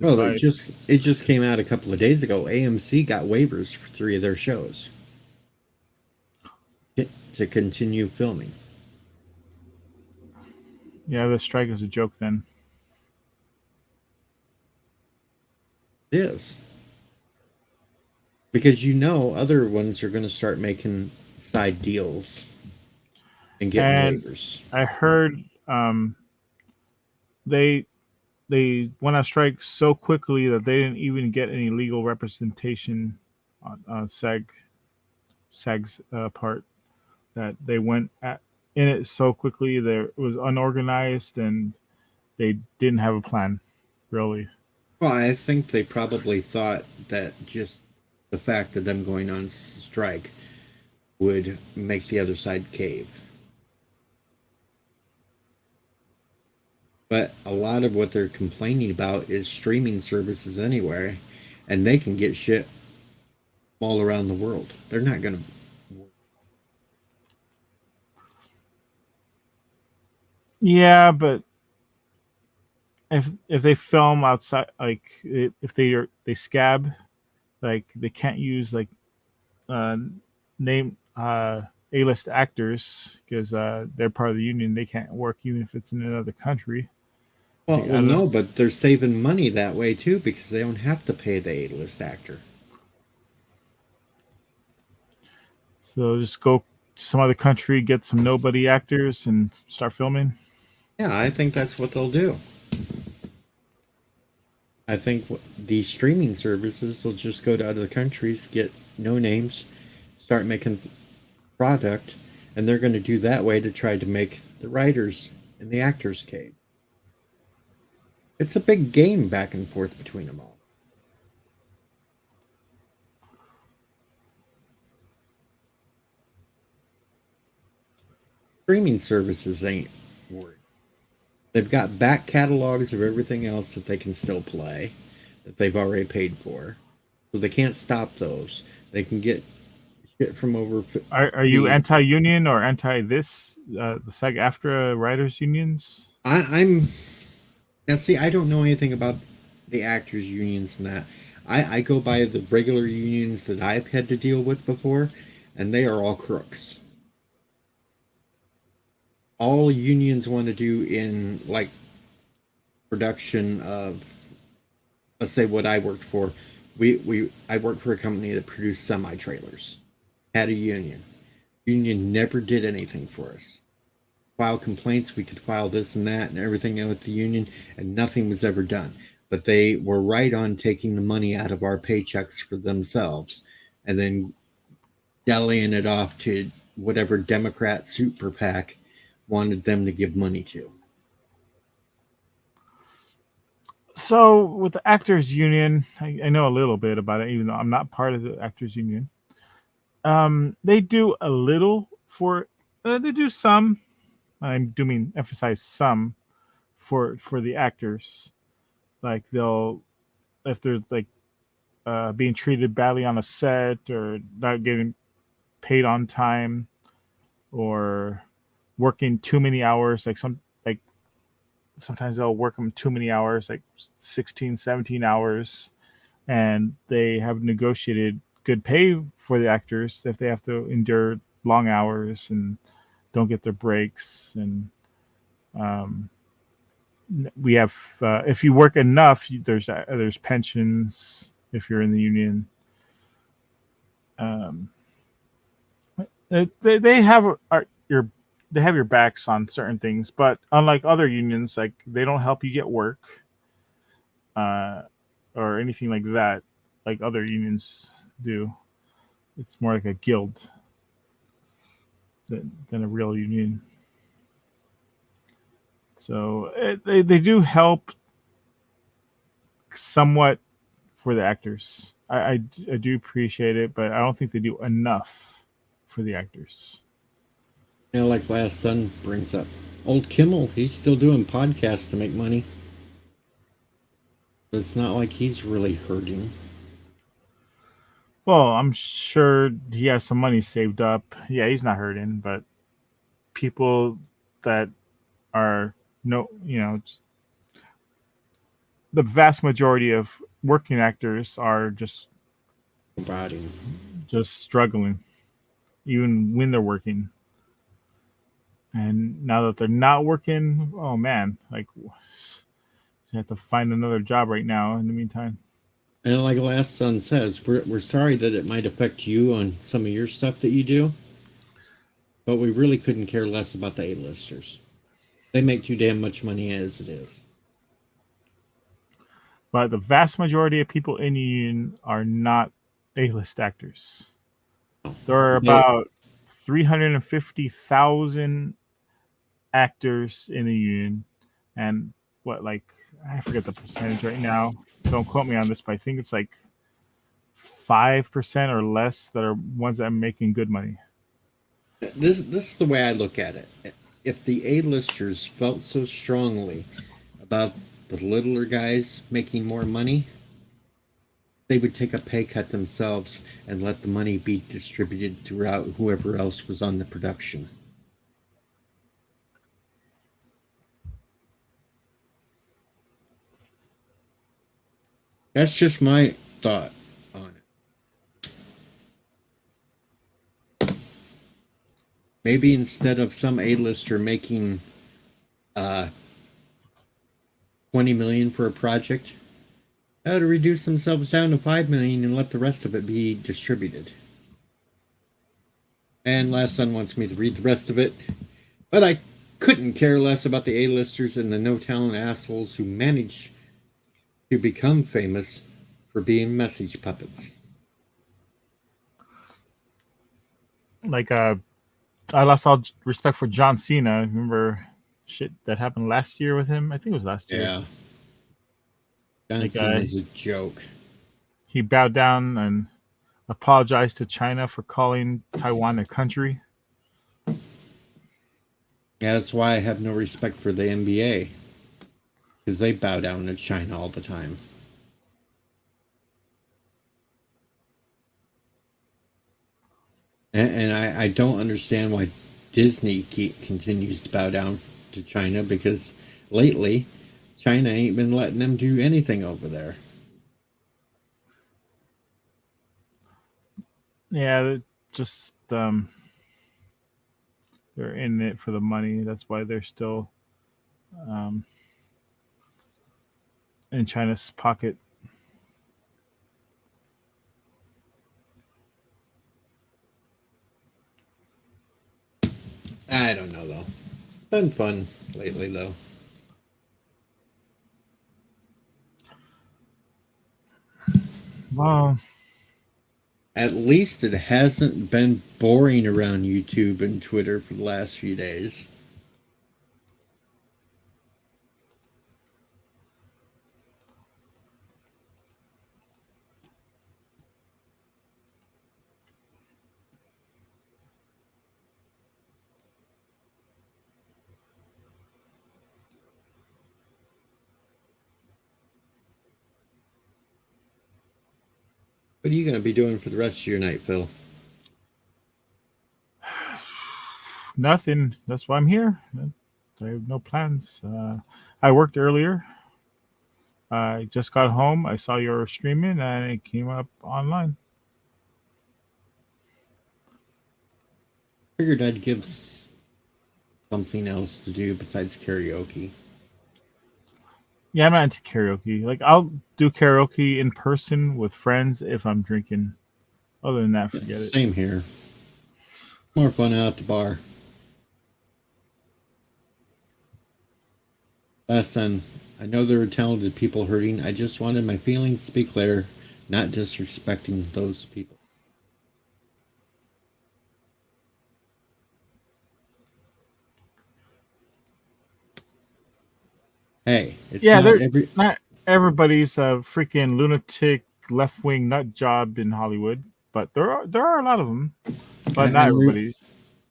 S1: Well,
S6: decide.
S1: it just came out a couple of days ago. AMC got waivers for 3 of their shows to continue filming.
S6: Yeah, the strike is a joke. Then
S1: It is. Because other ones are going to start making side deals and getting
S6: and
S1: waivers.
S6: I heard they went on strike so quickly that they didn't even get any legal representation on SAG's part. That they went in it so quickly, there it was unorganized and they didn't have a plan, really.
S1: Well, I think they probably thought that just the fact of them going on strike would make the other side cave. But a lot of what they're complaining about is streaming services anyway, and they can get shit all around the world. They're not going to.
S6: Yeah, but if they film outside, like if they scab, like they can't use like name A-list actors because they're part of the union. They can't work even if it's in another country.
S1: Well, no, but they're saving money that way too because they don't have to pay the A-list actor.
S6: So just go to some other country, get some nobody actors, and start filming.
S1: Yeah, I think that's what they'll do. I think the streaming services will just go to other countries, get no names, start making product, and they're going to do that way to try to make the writers and the actors cave. It's a big game back and forth between them all. Streaming services ain't worried. They've got back catalogs of everything else that they can still play that they've already paid for. So they can't stop those. They can get shit from over.
S6: Are you anti-union or anti-this, the SAG-AFTRA writers unions?
S1: I'm. Now, see, I don't know anything about the actors' unions and that. I go by the regular unions that I've had to deal with before, and they are all crooks. All unions want to do in, like, production of, let's say what I worked for. I worked for a company that produced semi-trailers. Had a union. Union never did anything for us. File complaints, we could file this and that and everything with the union, and nothing was ever done. But they were right on taking the money out of our paychecks for themselves and then dellying it off to whatever Democrat super PAC wanted them to give money to.
S6: So with the actors union, I know a little bit about it, even though I'm not part of the actors union. They do a little for they do some. I do mean emphasize some for the actors. Like they'll, if they're like being treated badly on a set or not getting paid on time or working too many hours, sometimes they'll work them too many hours, like 16, 17 hours, and they have negotiated good pay for the actors if they have to endure long hours and don't get their breaks. And we have if you work enough, there's pensions if you're in the union. They have your backs on certain things, but unlike other unions, like they don't help you get work or anything like that, like other unions do. It's more like a guild than a real union. So they do help somewhat for the actors. I do appreciate it, but I don't think they do enough for the actors.
S1: Like Last Son brings up, old Kimmel, he's still doing podcasts to make money. It's not like he's really hurting.
S6: Well, I'm sure he has some money saved up. Yeah, he's not hurting, but people that are no, the vast majority of working actors are
S1: Body.
S6: just struggling, even when they're working. And now that they're not working, oh man, like you have to find another job right now. In the meantime,
S1: And like Last Son says, we're sorry that it might affect you on some of your stuff that you do, but we really couldn't care less about the A-listers. They make too damn much money as it is.
S6: but the vast majority of people in the union are not A-list actors. There are about 350,000 actors in the union, and I forget the percentage right now. Don't quote me on this, but I think it's like 5% or less that are ones that are making good money.
S1: This is the way I look at it. If the A-listers felt so strongly about the littler guys making more money, they would take a pay cut themselves and let the money be distributed throughout whoever else was on the production. That's just my thought on it. Maybe instead of some A-lister making 20 million for a project, I would reduce themselves down to 5 million and let the rest of it be distributed. And Last Son wants me to read the rest of it, but I couldn't care less about the A-listers and the no-talent assholes who manage to become famous for being message puppets.
S6: I lost all respect for John Cena. Remember shit that happened last year with him? I think it was last year.
S1: Yeah. John Cena is a joke.
S6: He bowed down and apologized to China for calling Taiwan a country.
S1: Yeah, that's why I have no respect for the NBA. Because they bow down to China all the time. And I don't understand why Disney continues to bow down to China, because lately China ain't been letting them do anything over there.
S6: Yeah, just they're in it for the money. That's why they're still in China's pocket.
S1: I don't know, though. It's been fun lately, though.
S6: Well,
S1: at least it hasn't been boring around YouTube and Twitter for the last few days. What are you going to be doing for the rest of your night, Phil?
S6: nothing. That's why I'm here. I have no plans. I worked earlier. I just got home. I saw you were streaming, and it came up online.
S1: Figured I'd give something else to do besides karaoke.
S6: Yeah, I'm not into karaoke. Like, I'll do karaoke in person with friends if I'm drinking. Other than that, forget it.
S1: Same here. More fun out at the bar. Last Son, I know there are talented people hurting. I just wanted my feelings to be clear, not disrespecting those people. Hey, it's
S6: not everybody's a freaking lunatic left wing nut job in Hollywood, but there are a lot of them, but not everybody.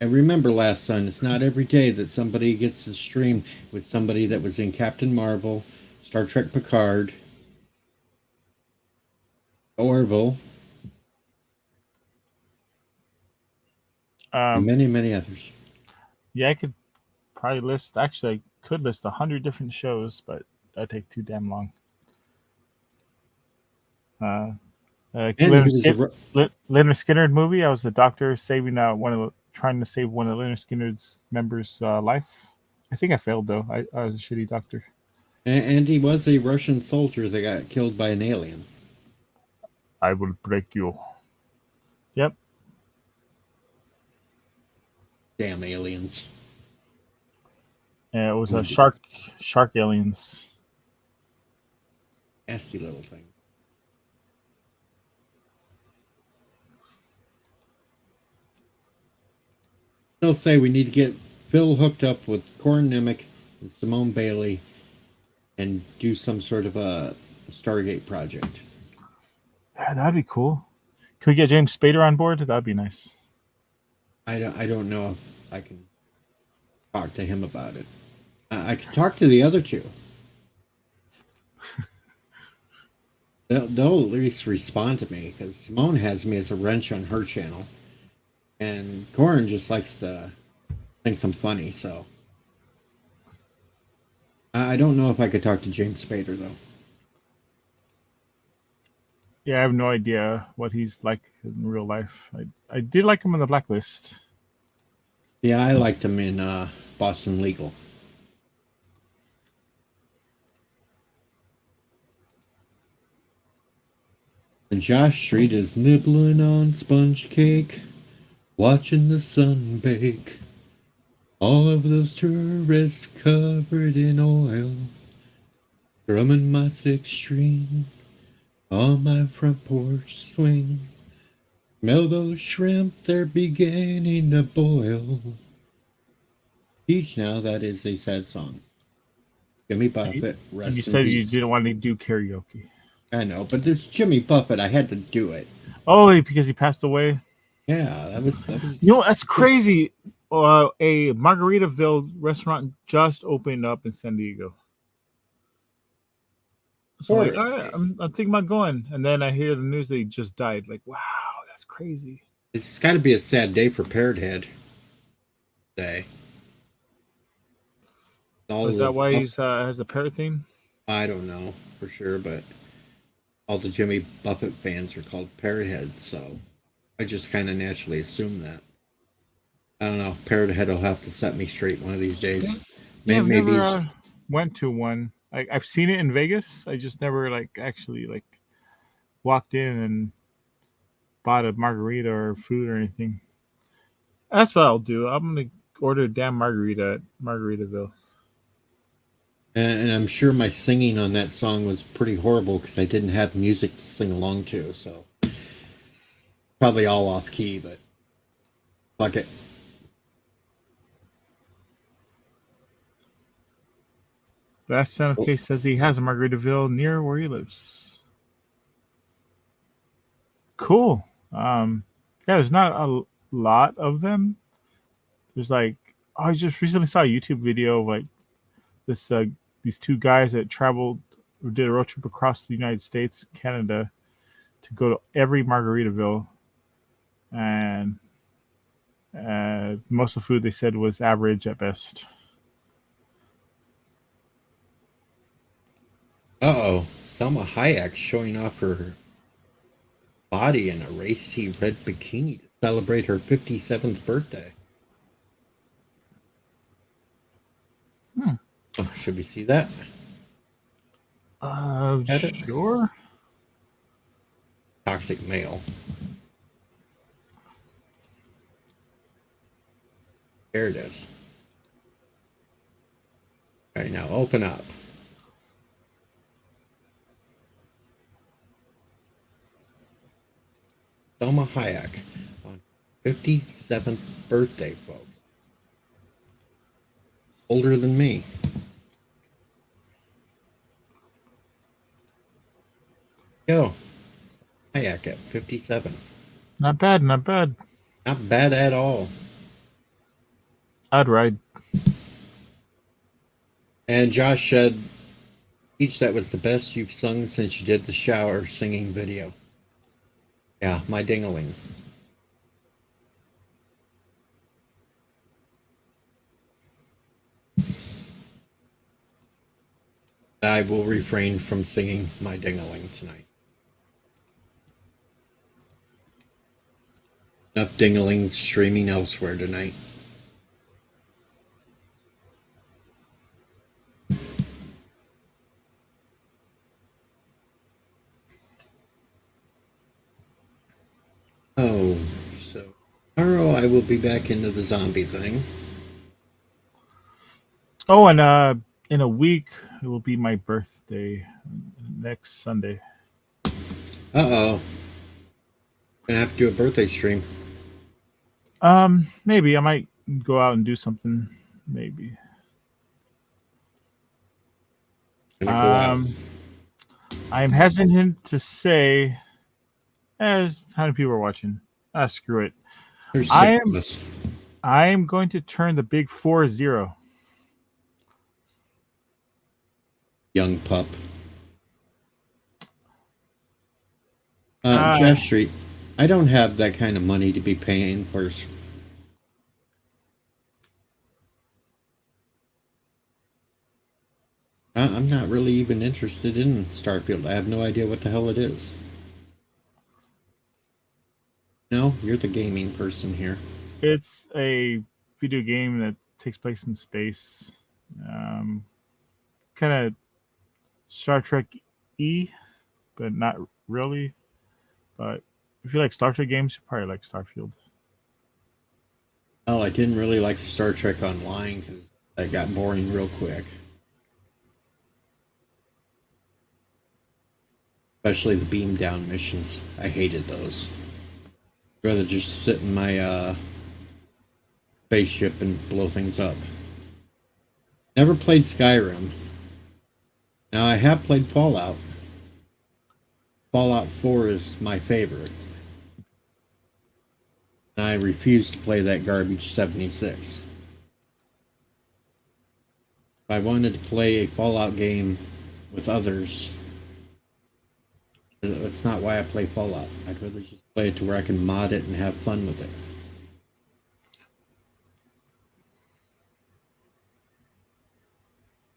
S1: And remember, Last Son, it's not every day that somebody gets to stream with somebody that was in Captain Marvel, Star Trek Picard, Orville, Many, many others.
S6: Yeah, I could probably list. Actually, I could list 100 different shows, but that'd take too damn long.
S1: And he
S6: Leonard,
S1: was a
S6: Leonard Skinner movie. I was the doctor saving trying to save one of Leonard Skinner's members' life. I think I failed though. I was a shitty doctor.
S1: and he was a Russian soldier that got killed by an alien.
S6: I will break you. Yep.
S1: Damn aliens.
S6: Yeah, it was a shark aliens.
S1: Nasty little thing. They'll say we need to get Phil hooked up with Corin Nemec and Simone Bailey and do some sort of a Stargate project.
S6: Yeah, that'd be cool. Can we get James Spader on board? That'd be nice.
S1: I don't know if I can talk to him about it. I can talk to the other two. They'll at least respond to me because Simone has me as a wrench on her channel, and Corin just likes to think I'm funny. So I don't know if I could talk to James Spader though.
S6: Yeah, I have no idea what he's like in real life. I did like him on the Blacklist.
S1: Yeah, I liked him in Boston Legal. And Josh Street is nibbling on sponge cake, watching the sun bake. All of those tourists covered in oil, drumming my six string on my front porch swing. Smell those shrimp, they're beginning to boil. Each now, that is a sad song. Jimmy Buffett, rest
S6: And you
S1: in
S6: said you
S1: peace.
S6: didn't want to do karaoke.
S1: I know, but there's Jimmy Buffett. I had to do it.
S6: Oh, because he passed away.
S1: Yeah, that was
S6: You know, that's crazy. A Margaritaville restaurant just opened up in San Diego. So like, all right, I'm thinking about going, and then I hear the news that he just died. Like, wow, that's crazy.
S1: It's got to be a sad day for Parrot Head Day.
S6: Is that why he's has a parrot theme?
S1: I don't know for sure, but all the Jimmy Buffett fans are called Parrot Heads, so I just kind of naturally assume that. I don't know. Parrot Head will have to set me straight one of these days.
S6: Yeah, I've
S1: Maybe
S6: never went to one. I've seen it in Vegas. I just never actually walked in and bought a margarita or food or anything. That's what I'll do. I'm gonna order a damn margarita at Margaritaville.
S1: and I'm sure my singing on that song was pretty horrible because I didn't have music to sing along to, so probably all off key, but fuck it.
S6: Last Son of Case says he has a Margaritaville near where he lives. Cool. Yeah, there's not a lot of them. There's I just recently saw a YouTube video of this these two guys that traveled or did a road trip across the United States, Canada, to go to every Margaritaville, and most of the food they said was average at best.
S1: Uh-oh. Selma Hayek showing off her body in a racy red bikini to celebrate her 57th birthday. Oh, should we see that?
S6: Sure.
S1: Toxic male. There it is. All right, now open up. Selma Hayek on 57th birthday, folks. Older than me. Yo, Hayek at 57.
S6: Not bad, not bad.
S1: Not bad at all.
S6: I'd ride.
S1: And Josh said, each that was the best you've sung since you did the shower singing video. Yeah, my ding-a-ling. I will refrain from singing my ding-a-ling tonight. Enough ding-a-lings streaming elsewhere tonight. Oh, so tomorrow I will be back into the zombie thing.
S6: Oh, and in a week it will be my birthday next Sunday.
S1: Uh-oh. Gonna have to do a birthday stream.
S6: Maybe I might go out and do something. Maybe.
S1: Gonna go out.
S6: I'm hesitant to say. As how many people are watching? Screw it.
S1: There's
S6: I
S1: six
S6: am-
S1: of us.
S6: I am going to turn the big 4-0.
S1: Young pup.
S6: Ah.
S1: Jeff Street. I don't have that kind of money to be paying for. I'm not really even interested in Starfield. I have no idea what the hell it is. No, you're the gaming person here.
S6: It's a video game that takes place in space. Kind of Star Trek E, but not really. But if you like Star Trek games, you probably like Starfield.
S1: Oh, I didn't really like Star Trek Online because that got boring real quick. Especially the beam down missions. I hated those. I'd rather just sit in my spaceship and blow things up. Never played Skyrim. Now I have played Fallout. Fallout 4 is my favorite. I refuse to play that garbage 76. If I wanted to play a Fallout game with others, that's not why I play Fallout. I'd rather just play it to where I can mod it and have fun with it.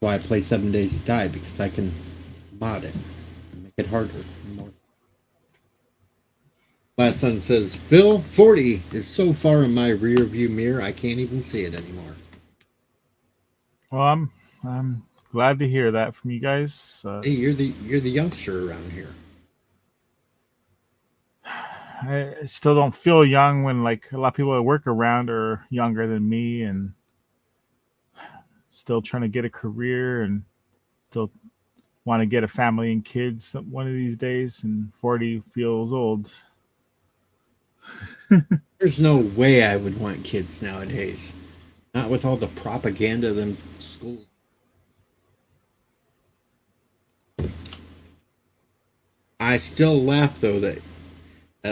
S1: Why I play 7 Days to Die, because I can mod it and make it harder and more. Last Son says, Phil, 40 is so far in my rear view mirror I can't even see it anymore.
S6: Well, I'm glad to hear that from you guys.
S1: Hey, you're the youngster around here.
S6: I still don't feel young when like a lot of people I work around are younger than me and still trying to get a career and still want to get a family and kids one of these days, and 40 feels old.
S1: There's no way I would want kids nowadays. Not with all the propaganda them schools. I still laugh though that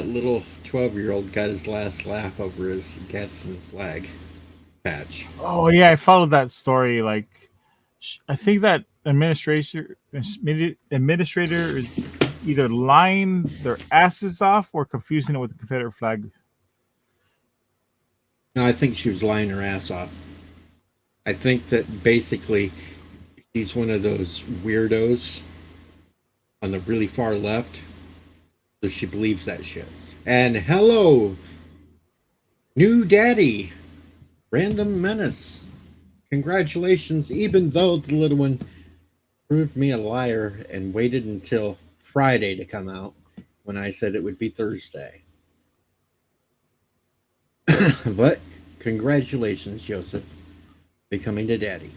S1: little 12-year-old got his last laugh over his Gadsden flag patch.
S6: Oh yeah, I followed that story. Like, I think that administrator is either lying their asses off or confusing it with the Confederate flag.
S1: No, I think she was lying her ass off. I think that basically she's one of those weirdos on the really far left, so she believes that shit. And hello, new daddy, Random Menace. Congratulations, even though the little one proved me a liar and waited until Friday to come out when I said it would be Thursday. But congratulations, Joseph, becoming a daddy.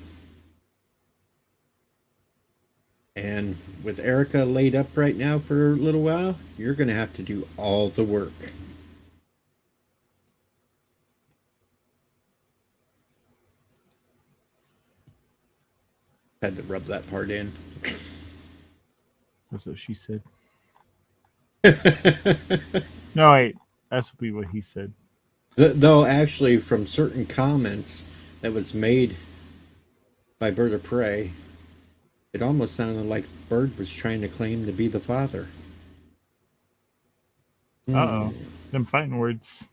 S1: And with Erica laid up right now for a little while, you're going to have to do all the work. Had to rub that part in.
S6: That's what she said. No, wait. That's what he said.
S1: Though, actually, from certain comments that was made by Bird of Prey, it almost sounded like Bird was trying to claim to be the father.
S6: Uh-oh. Them fighting words.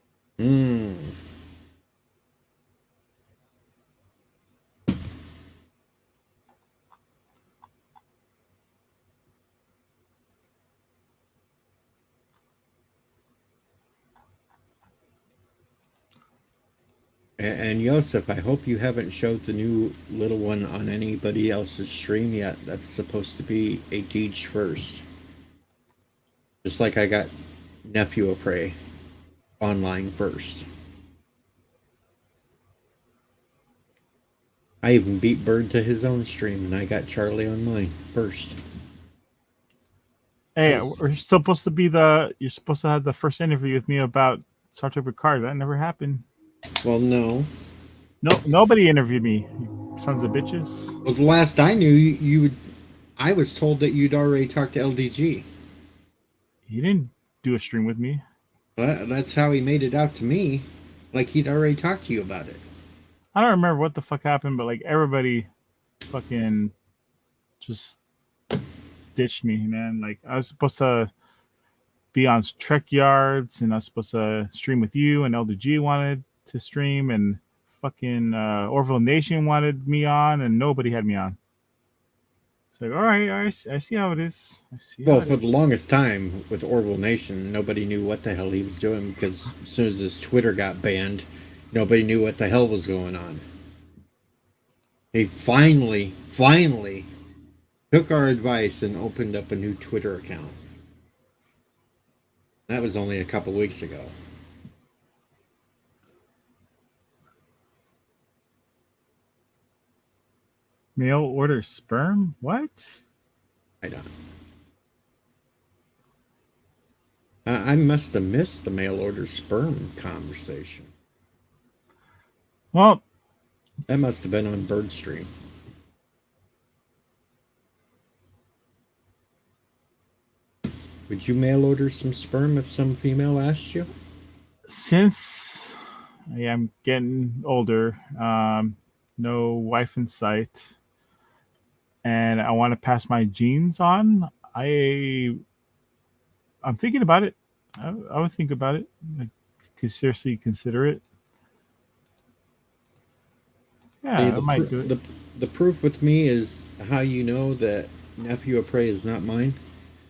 S1: And Yosef, I hope you haven't showed the new little one on anybody else's stream yet. That's supposed to be a Deej first. Just like I got Nephew of Prey online first. I even beat Bird to his own stream, and I got Charlie on mine first.
S6: Hey,
S1: Yes.
S6: we're supposed to be you're supposed to have the first interview with me about Star Trek Picard. That never happened.
S1: Well, no.
S6: No, nobody interviewed me. You sons of bitches.
S1: Well, the last I knew, you would. I was told that you'd already talked to LDG.
S6: He didn't do a stream with me.
S1: But that's how he made it out to me. Like he'd already talked to you about it.
S6: I don't remember what the fuck happened, but like everybody fucking just ditched me, man. Like I was supposed to be on Trek Yards and I was supposed to stream with you, and LDG wanted to stream, and fucking Orville Nation wanted me on, and nobody had me on. It's like, all right, I see how it is. I see.
S1: Well,
S6: how it
S1: for the
S6: is.
S1: longest time with Orville Nation, nobody knew what the hell he was doing because as soon as his Twitter got banned, nobody knew what the hell was going on. He finally took our advice and opened up a new Twitter account. That was only a couple weeks ago.
S6: Mail order sperm? What?
S1: I don't. I must have missed the mail order sperm conversation.
S6: Well,
S1: That must have been on Birdstream. Would you mail order some sperm if some female asked you?
S6: since I am getting older, no wife in sight, and I want to pass my genes on, I'm thinking about it. I would think about it. I could seriously consider it. Yeah,
S1: Hey,
S6: I might do it.
S1: the proof with me is how you know that Nephew of Prey is not mine.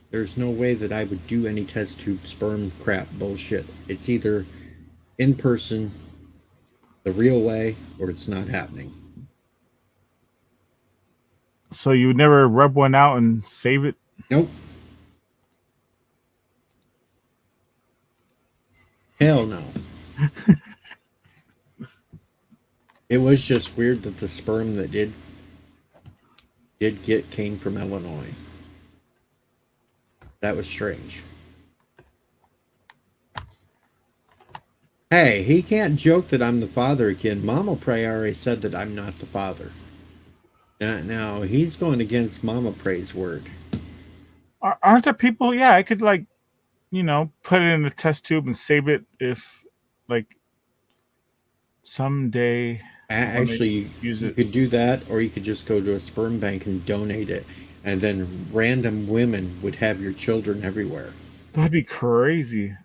S1: There's no way that I would do any test tube sperm crap bullshit. It's either in person, the real way, or it's not happening.
S6: So you would never rub one out and save it?
S1: Nope. Hell no. It was just weird that the sperm that did get came from Illinois. That was strange. Hey, he can't joke that I'm the father again. Mama Prey already said that I'm not the father. Now he's going against Mama Prey's word.
S6: Aren't there people? Yeah, I could put it in a test tube and save it if someday.
S1: Actually,
S6: use
S1: you
S6: it.
S1: could do that, or you could just go to a sperm bank and donate it, and then random women would have your children everywhere.
S6: That'd be crazy.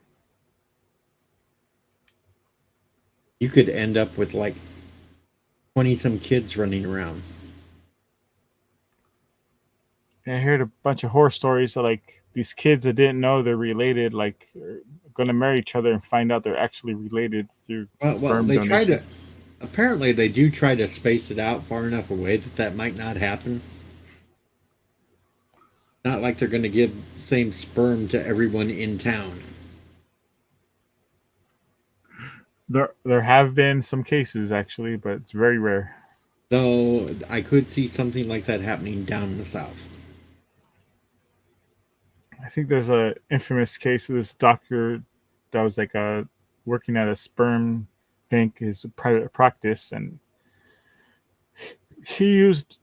S1: You could end up with 20-some kids running around.
S6: I heard a bunch of horror stories of these kids that didn't know they're related, are going to marry each other and find out they're actually related through sperm
S1: they try to.
S6: donations.
S1: Apparently, they do try to space it out far enough away that might not happen. Not like they're going to give the same sperm to everyone in town.
S6: There have been some cases actually, but it's very rare.
S1: Though I could see something like that happening down in the south.
S6: I think there's a infamous case of this doctor that was working at a sperm bank, his private practice, and he used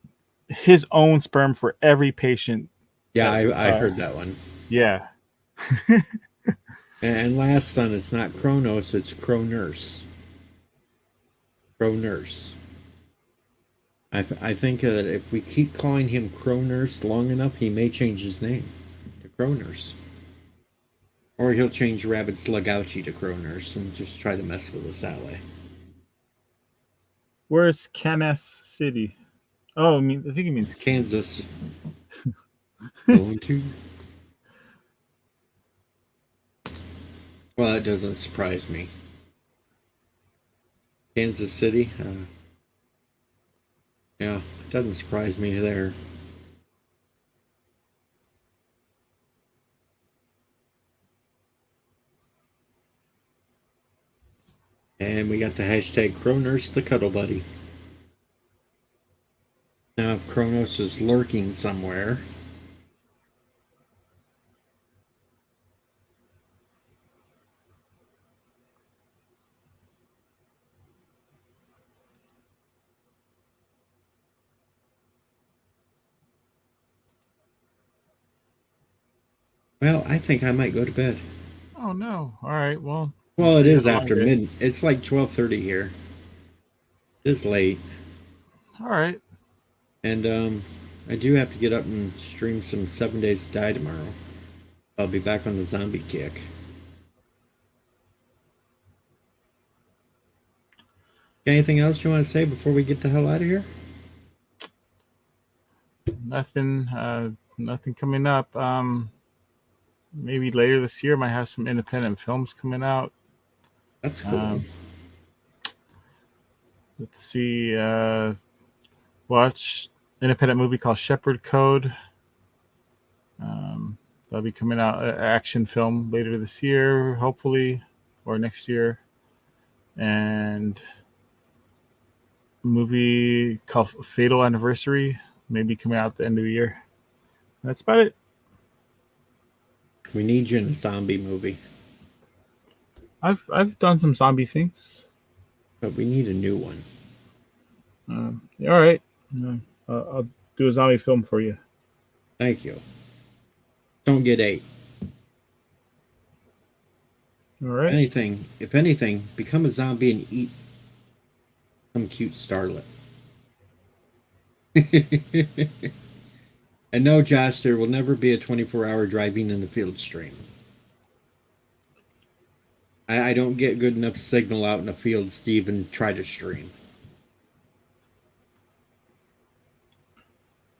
S6: his own sperm for every patient.
S1: Yeah, I heard that one.
S6: Yeah.
S1: And last son, it's not Kronos, it's Cronurse. Cronurse. I think that if we keep calling him Cronurse long enough, he may change his name to Cronurse. Or he'll change Rabbit Slugouchi to Cronurse and just try to mess with us that way.
S6: Where's Kansas City? Oh, I think he means
S1: Kansas. Going to. Well, that doesn't surprise me. Kansas City. Yeah, it doesn't surprise me there. And we got the hashtag Kronos the Cuddle Buddy. Now, if Kronos is lurking somewhere, well, I think I might go to bed.
S6: Oh no! All right. Well,
S1: Well, it
S6: you
S1: is
S6: had a long
S1: after
S6: day.
S1: mid. It's like 12:30 here. It's late,
S6: All right.
S1: and I do have to get up and stream some 7 Days to Die tomorrow. I'll be back on the zombie kick. Anything else you want to say before we get the hell out of here?
S6: Nothing. Nothing coming up. Maybe later this year might have some independent films coming out.
S1: That's cool.
S6: Let's see. Watch independent movie called Shepherd Code. That'll be coming out. Action film later this year, hopefully, or next year. And movie called Fatal Anniversary, maybe coming out at the end of the year. That's about it.
S1: We need you in a zombie movie,
S6: I've done some zombie things.
S1: but we need a new one.
S6: All right. I'll do a zombie film for you.
S1: Thank you. Don't get 8.
S6: All right.
S1: If anything, become a zombie and eat some cute starlet. And no, Josh, there will never be a 24-hour driving in the field stream. I don't get good enough signal out in the field to even try to stream.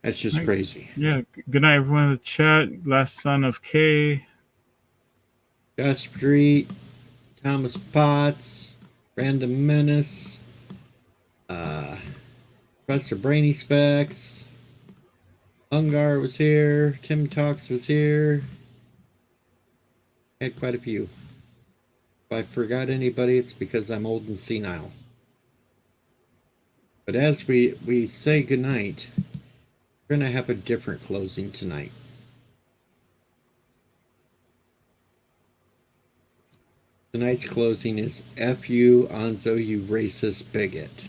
S1: That's just crazy.
S6: Yeah. Good night, everyone in the chat. Last son of K.
S1: Gus Street, Thomas Potts, Random Menace, Professor Brainy Specs, Ungar was here, Tim Talks was here. Had quite a few. If I forgot anybody, it's because I'm old and senile. But as we say goodnight, we're going to have a different closing tonight. Tonight's closing is F you, Anzo, you racist bigot.